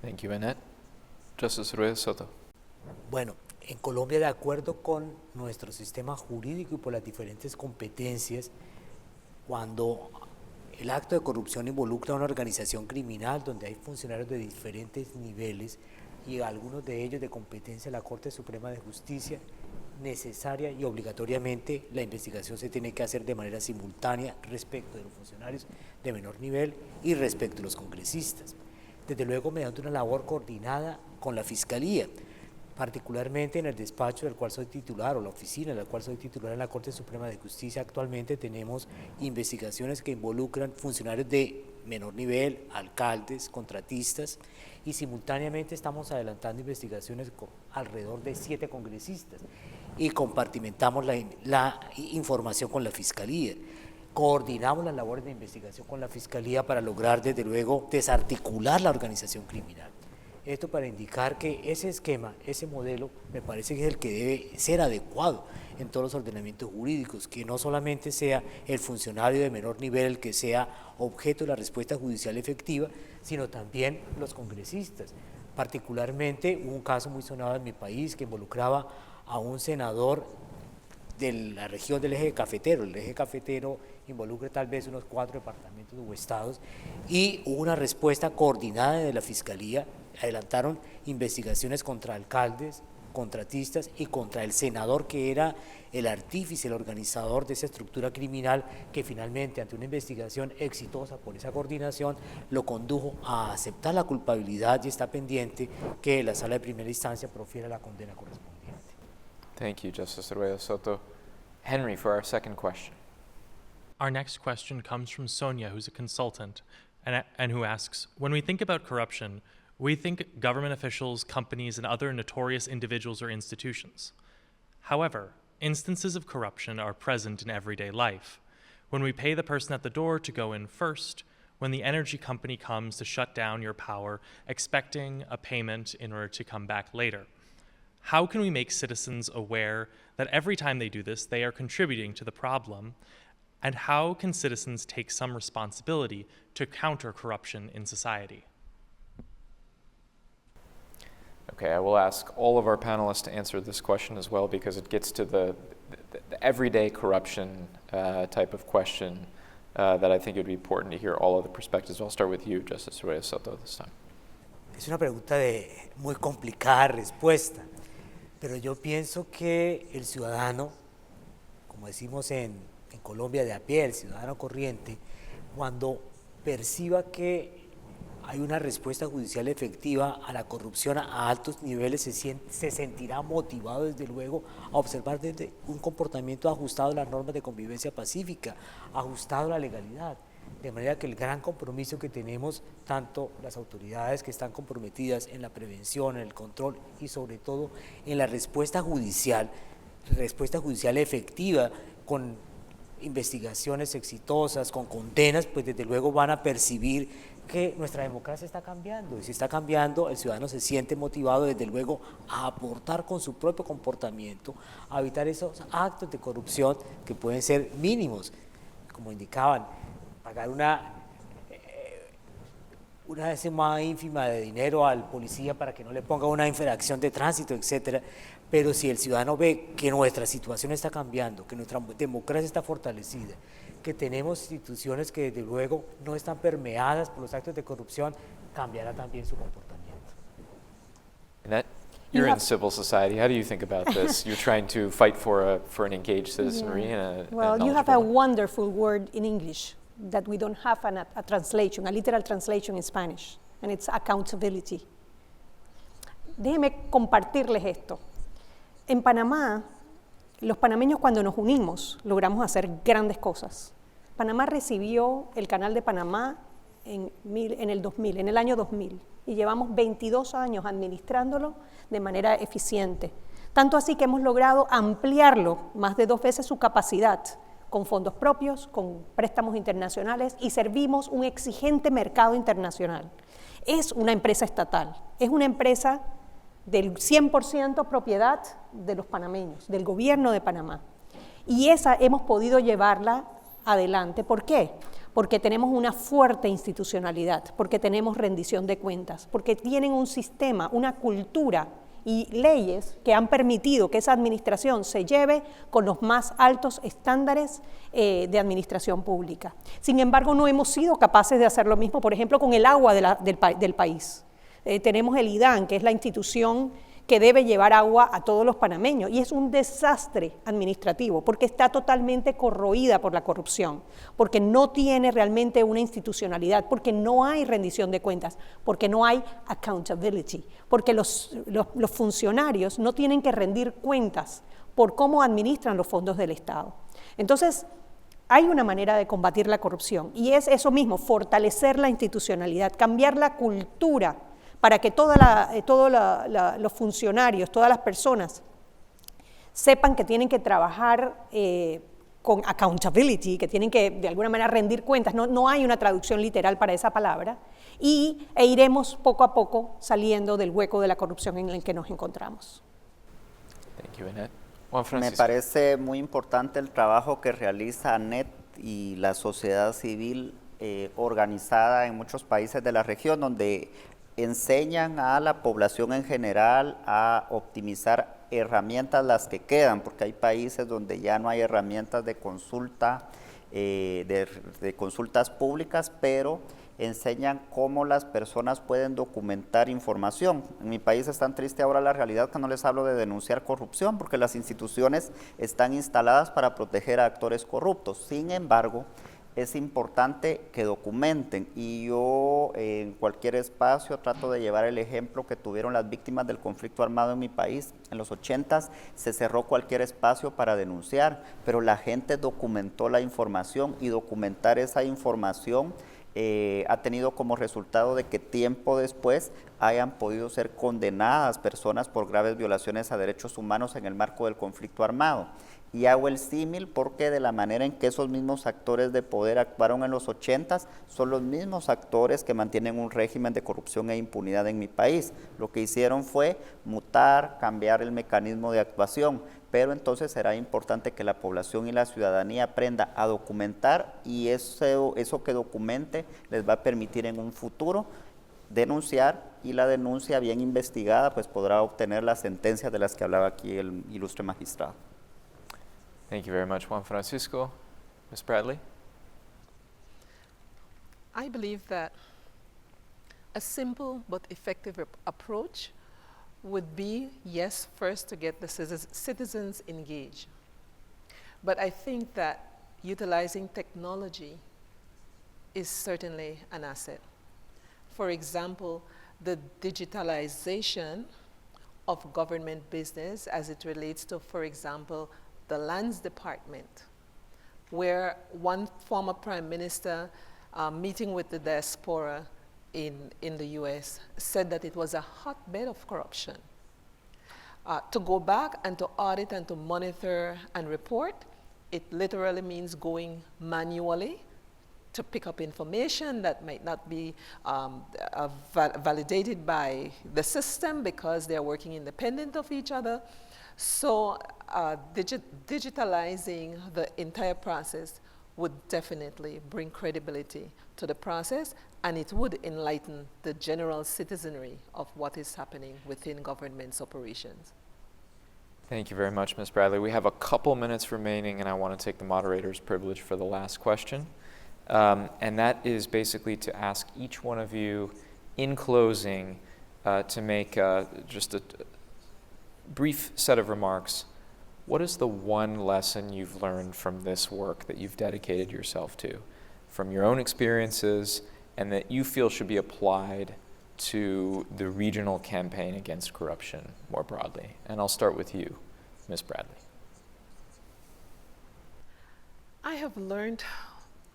Thank you, Annette. Justice Rueda Soto. Bueno, en Colombia, de acuerdo con nuestro sistema jurídico y por las diferentes competencias, cuando el acto de corrupción involucra a una organización criminal donde hay funcionarios de diferentes niveles y algunos de ellos de competencia de la Corte Suprema de Justicia, necesaria y obligatoriamente la investigación se tiene que hacer de manera simultánea respecto de los funcionarios de menor nivel y respecto de los congresistas. Desde luego, mediante una labor coordinada con la Fiscalía, particularmente en el despacho del cual soy titular o la oficina de la cual soy titular en la Corte Suprema de Justicia. Actualmente tenemos investigaciones que involucran funcionarios de menor nivel, alcaldes, contratistas, y simultáneamente estamos adelantando investigaciones con alrededor de 7 congresistas y compartimentamos la información con la Fiscalía. Coordinamos las labores de investigación con la Fiscalía para lograr, desde luego, desarticular la organización criminal. Esto para indicar que ese esquema, ese modelo, me parece que es el que debe ser adecuado en todos los ordenamientos jurídicos, que no solamente sea el funcionario de menor nivel el que sea objeto de la respuesta judicial efectiva, sino también los congresistas. Particularmente hubo un caso muy sonado en mi país que involucraba a un senador de la región del eje cafetero. El eje cafetero involucra tal vez unos 4 departamentos o estados, y hubo una respuesta coordinada de la Fiscalía. Adelantaron investigaciones contra alcaldes, contratistas y contra el senador que era el artífice, el organizador de esa estructura criminal, que finalmente, ante una investigación exitosa por esa coordinación, lo condujo a aceptar la culpabilidad y está pendiente que la sala de primera instancia profiera la condena correspondiente. Thank you, Justice Rueda Soto. Henry, for our second question. Our next question comes from Sonia, who's a consultant, and who asks, when we think about corruption, we think government officials, companies, and other notorious individuals or institutions. However, instances of corruption are present in everyday life. When we pay the person at the door to go in first, when the energy company comes to shut down your power, expecting a payment in order to come back later. How can we make citizens aware that every time they do this, they are contributing to the problem? And how can citizens take some responsibility to counter corruption in society? Okay, I will ask all of our panelists to answer this question as well, because it gets to the everyday corruption type of question that I think it would be important to hear all of the perspectives. I'll start with you, Justice Rueda Soto, this time. Es una pregunta de muy complicada respuesta, pero yo pienso que el ciudadano, como decimos en Colombia, de a pie, el ciudadano corriente, cuando perciba que hay una respuesta judicial efectiva a la corrupción a altos niveles, se sentirá motivado, desde luego, a observar desde un comportamiento ajustado a las normas de convivencia pacífica, ajustado a la legalidad. De manera que el gran compromiso que tenemos, tanto las autoridades que están comprometidas en la prevención, en el control y sobre todo en la respuesta judicial efectiva, con investigaciones exitosas, con condenas, pues desde luego van a percibir que nuestra democracia está cambiando. Y si está cambiando, el ciudadano se siente motivado desde luego a aportar con su propio comportamiento, a evitar esos actos de corrupción que pueden ser mínimos, como indicaban, pagar una décima ínfima de dinero al policía para que no le ponga una infracción de tránsito, etcétera. Pero si el ciudadano ve que nuestra situación está cambiando, que nuestra democracia está fortalecida, que tenemos instituciones que desde luego no están permeadas por los actos de corrupción, cambiará también su comportamiento. Annette, You you're in have- civil society. How do you think about this? You're trying to fight for an engaged citizenry and a Well, you have a knowledgeable one. wonderful word in English that we don't have a translation, a literal translation in Spanish, and it's accountability. Déjenme compartirles esto. En Panamá, los panameños cuando nos unimos logramos hacer grandes cosas. Panamá recibió el Canal de Panamá en el año 2000, y llevamos 22 años administrándolo de manera eficiente. Tanto así que hemos logrado ampliarlo más de 2 veces su capacidad, con fondos propios, con préstamos internacionales, y servimos un exigente mercado internacional. Es una empresa estatal, es una empresa del 100% propiedad de los panameños, del gobierno de Panamá. Y esa hemos podido llevarla adelante. ¿Por qué? Porque tenemos una fuerte institucionalidad, porque tenemos rendición de cuentas, porque tienen un sistema, una cultura y leyes que han permitido que esa administración se lleve con los más altos estándares de administración pública. Sin embargo, no hemos sido capaces de hacer lo mismo, por ejemplo, con el agua del país. Tenemos el IDAN, que es la institución que debe llevar agua a todos los panameños, y es un desastre administrativo porque está totalmente corroída por la corrupción, porque no tiene realmente una institucionalidad, porque no hay rendición de cuentas, porque no hay accountability, porque los funcionarios no tienen que rendir cuentas por cómo administran los fondos del Estado. Entonces, hay una manera de combatir la corrupción, y es eso mismo, fortalecer la institucionalidad, cambiar la cultura, para que todos los funcionarios, todas las personas sepan que tienen que trabajar con accountability, que tienen que de alguna manera rendir cuentas. No hay una traducción literal para esa palabra, e iremos poco a poco saliendo del hueco de la corrupción en el que nos encontramos. Thank you, Annette. Juan Me Francisco. parece muy importante el trabajo que realiza ANET y la sociedad civil organizada en muchos países de la región, donde enseñan a la población en general a optimizar herramientas las que quedan, porque hay países donde ya no hay herramientas de consulta, de consultas públicas, pero enseñan cómo las personas pueden documentar información. En mi país es tan triste ahora la realidad que no les hablo de denunciar corrupción, porque las instituciones están instaladas para proteger a actores corruptos. Sin embargo, es importante que documenten, y yo en cualquier espacio trato de llevar el ejemplo que tuvieron las víctimas del conflicto armado en mi país. En los 80s se cerró cualquier espacio para denunciar, pero la gente documentó la información, y documentar esa información ha tenido como resultado de que tiempo después hayan podido ser condenadas personas por graves violaciones a derechos humanos en el marco del conflicto armado. Y hago el símil porque de la manera en que esos mismos actores de poder actuaron en los 80s, son los mismos actores que mantienen un régimen de corrupción e impunidad en mi país. Lo que hicieron fue mutar, cambiar el mecanismo de actuación, pero entonces será importante que la población y la ciudadanía aprenda a documentar, y eso que documente les va a permitir en un futuro denunciar, y la denuncia bien investigada pues podrá obtener las sentencias de las que hablaba aquí el ilustre magistrado. Thank you very much, Juan Francisco. Ms. Bradley? I believe that a simple but effective approach would be, yes, first to get the citizens engaged. But I think that utilizing technology is certainly an asset. For example, the digitalization of government business as it relates to, for example, the Lands Department, where one former prime minister meeting with the diaspora in the US said that it was a hotbed of corruption. To go back and to audit and to monitor and report it literally means going manually to pick up information that might not be validated by the system because they're working independent of each other. So digitalizing the entire process would definitely bring credibility to the process, and it would enlighten the general citizenry of what is happening within government's operations. Thank you very much, Ms. Bradley. We have a couple minutes remaining, and I want to take the moderator's privilege for the last question. And that is basically to ask each one of you, in closing, to make just a brief set of remarks. What is the one lesson you've learned from this work that you've dedicated yourself to, from your own experiences, and that you feel should be applied to the regional campaign against corruption more broadly? And I'll start with you, Ms. Bradley. I have learned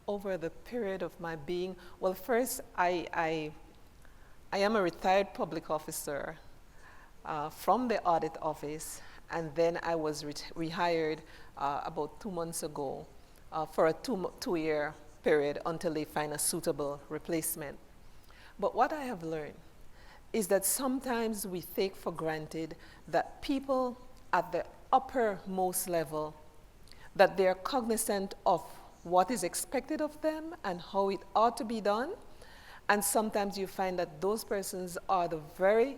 over the period of my being, well, first, I am a retired public officer from the audit office, and then I was rehired about 2 months ago for a two-year period until they find a suitable replacement. But what I have learned is that sometimes we take for granted that people at the uppermost level, that they're cognizant of what is expected of them and how it ought to be done. And sometimes you find that those persons are the very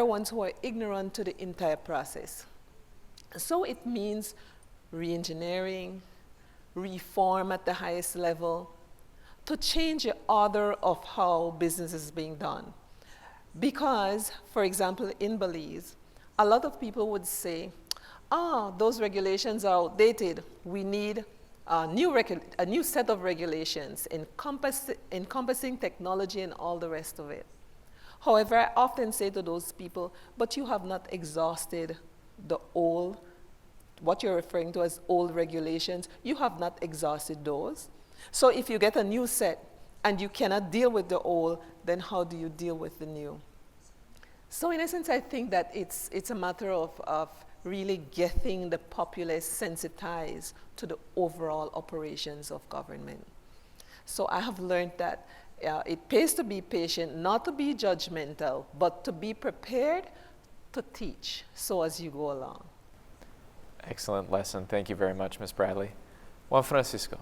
ones who are ignorant to the entire process. So it means re-engineering, reform at the highest level, to change the order of how business is being done. Because, for example, in Belize, a lot of people would say, those regulations are outdated. We need a new set of regulations encompassing technology and all the rest of it. However, I often say to those people, but you have not exhausted the old, what you're referring to as old regulations, you have not exhausted those. So if you get a new set and you cannot deal with the old, then how do you deal with the new? So in essence, I think that it's a matter of really getting the populace sensitized to the overall operations of government. So I have learned that it pays to be patient, not to be judgmental, but to be prepared to teach so as you go along. Excellent lesson. Thank you very much, Ms. Bradley. Juan Francisco.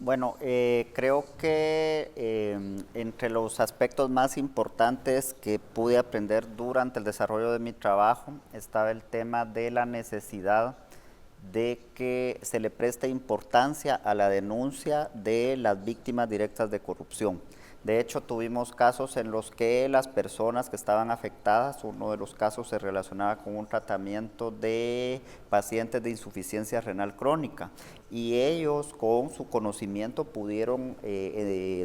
Bueno, creo que entre los aspectos más importantes que pude aprender durante el desarrollo de mi trabajo estaba el tema de la necesidad de que se le preste importancia a la denuncia de las víctimas directas de corrupción. De hecho, tuvimos casos en los que las personas que estaban afectadas, uno de los casos se relacionaba con un tratamiento de pacientes de insuficiencia renal crónica, y ellos con su conocimiento pudieron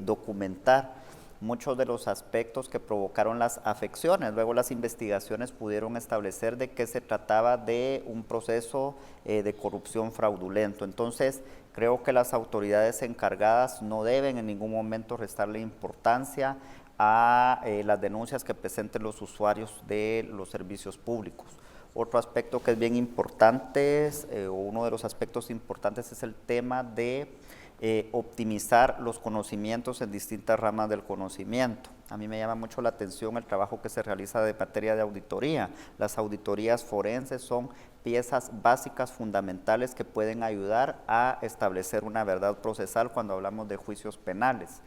documentar muchos de los aspectos que provocaron las afecciones. Luego las investigaciones pudieron establecer de que se trataba de un proceso de corrupción fraudulento. Entonces, creo que las autoridades encargadas no deben en ningún momento restarle importancia a las denuncias que presenten los usuarios de los servicios públicos. Otro aspecto que es bien importante, o uno de los aspectos importantes, es el tema de optimizar los conocimientos en distintas ramas del conocimiento. A mí me llama mucho la atención el trabajo que se realiza de materia de auditoría. Las auditorías forenses son piezas básicas fundamentales que pueden ayudar a establecer una verdad procesal cuando hablamos de juicios penales.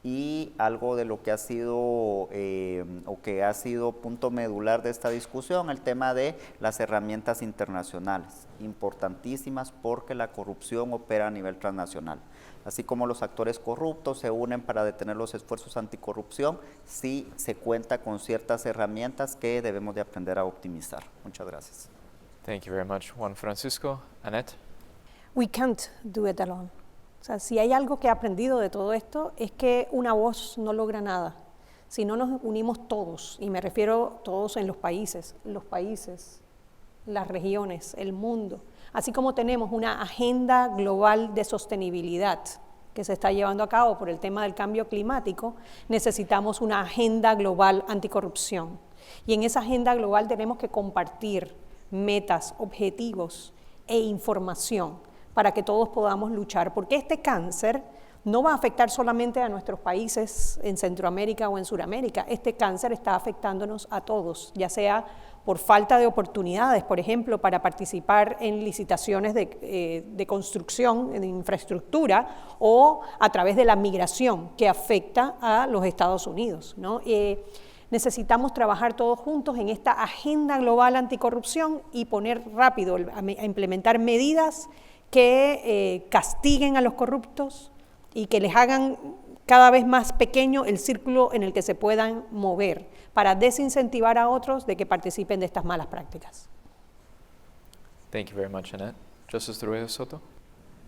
Y algo de lo que ha sido o que ha sido punto medular de esta discusión, el tema de las herramientas internacionales, importantísimas porque la corrupción opera a nivel transnacional. Así como los actores corruptos se unen para detener los esfuerzos anticorrupción, sí se cuenta con ciertas herramientas que debemos de aprender a optimizar. Muchas gracias. Thank you very much, Juan Francisco. Annette? We can't do it alone. O sea, si hay algo que he aprendido de todo esto es que una voz no logra nada. Si no nos unimos todos, y me refiero todos en los países, las regiones, el mundo, así como tenemos una agenda global de sostenibilidad que se está llevando a cabo por el tema del cambio climático, necesitamos una agenda global anticorrupción. Y en esa agenda global tenemos que compartir metas, objetivos e información para que todos podamos luchar, porque este cáncer no va a afectar solamente a nuestros países en Centroamérica o en Sudamérica. Este cáncer está afectándonos a todos, ya sea por falta de oportunidades, por ejemplo, para participar en licitaciones de construcción, de infraestructura, o a través de la migración que afecta a los Estados Unidos, ¿no? Necesitamos trabajar todos juntos en esta agenda global anticorrupción y poner rápido a implementar medidas que castiguen a los corruptos y que les hagan cada vez más pequeño el círculo en el que se puedan mover para desincentivar a otros de que participen de estas malas prácticas. Thank you very much, Annette. Justice Rueda Soto?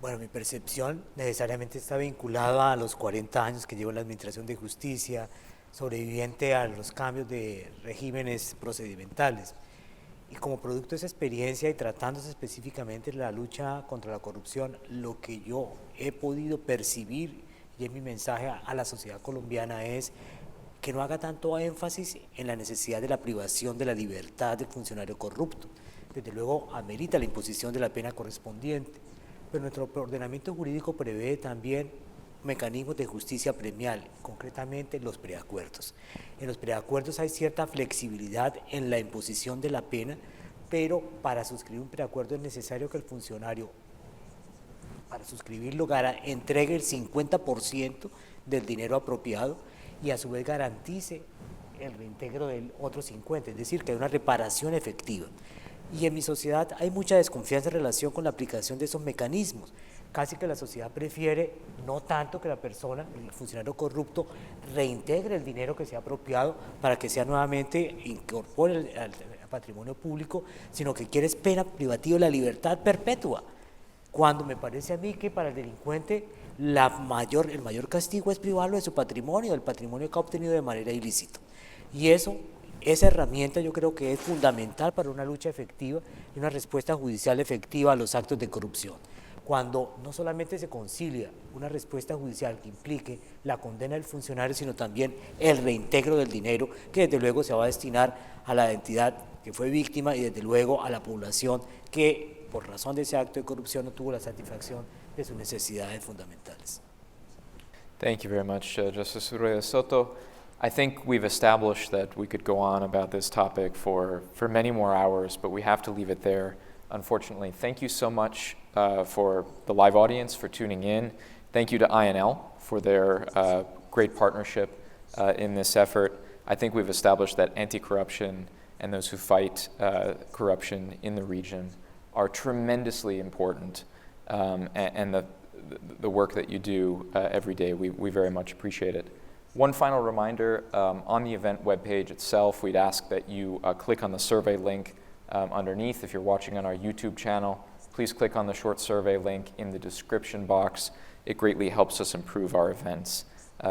Bueno, mi percepción necesariamente está vinculada a los 40 años que llevo en la Administración de Justicia, sobreviviente a los cambios de regímenes procedimentales. Y como producto de esa experiencia y tratándose específicamente de la lucha contra la corrupción, lo que yo he podido percibir, y es mi mensaje a la sociedad colombiana, es que no haga tanto énfasis en la necesidad de la privación de la libertad del funcionario corrupto. Desde luego amerita la imposición de la pena correspondiente, pero nuestro ordenamiento jurídico prevé también mecanismos de justicia premial, concretamente los preacuerdos. En los preacuerdos hay cierta flexibilidad en la imposición de la pena, pero para suscribir un preacuerdo es necesario que el funcionario, para suscribirlo, entregue el 50% del dinero apropiado y a su vez garantice el reintegro del otro 50%, es decir, que hay una reparación efectiva. Y en mi sociedad hay mucha desconfianza en relación con la aplicación de esos mecanismos. Casi que la sociedad prefiere no tanto que la persona, el funcionario corrupto, reintegre el dinero que se ha apropiado para que sea nuevamente incorpore al patrimonio público, sino que quiere es pena privativa de la libertad perpetua. Cuando me parece a mí que para el delincuente el mayor castigo es privarlo de su patrimonio, del patrimonio que ha obtenido de manera ilícita. Y esa herramienta yo creo que es fundamental para una lucha efectiva y una respuesta judicial efectiva a los actos de corrupción. Cuando no solamente se concilia una respuesta judicial que implique la condena del funcionario, sino también el reintegro del dinero, que desde luego se va a destinar a la entidad que fue víctima y desde luego a la población que por razón de ese acto de corrupción no tuvo la satisfacción de sus necesidades fundamentales. Thank you very much, Justice Rueda Soto. I think we've established that we could go on about this topic for many more hours, but we have to leave it there, unfortunately. Thank you so much for the live audience for tuning in. Thank you to INL for their great partnership in this effort. I think we've established that anti-corruption and those who fight corruption in the region are tremendously important, and the work that you do every day, we very much appreciate it. One final reminder, on the event webpage itself, we'd ask that you click on the survey link underneath. If you're watching on our YouTube channel, please click on the short survey link in the description box. It greatly helps us improve our events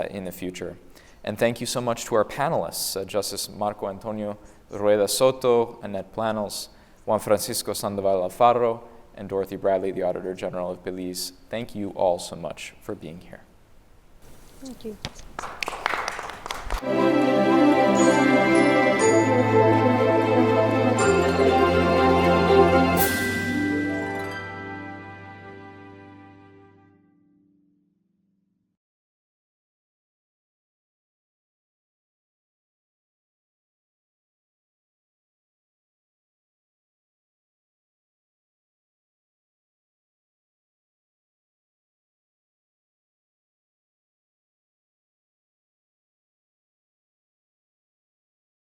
in the future. And thank you so much to our panelists, Justice Marco Antonio Rueda Soto, Annette Planos, Juan Francisco Sandoval Alfaro, and Dorothy Bradley, the Auditor General of Belize. Thank you all so much for being here. Thank you.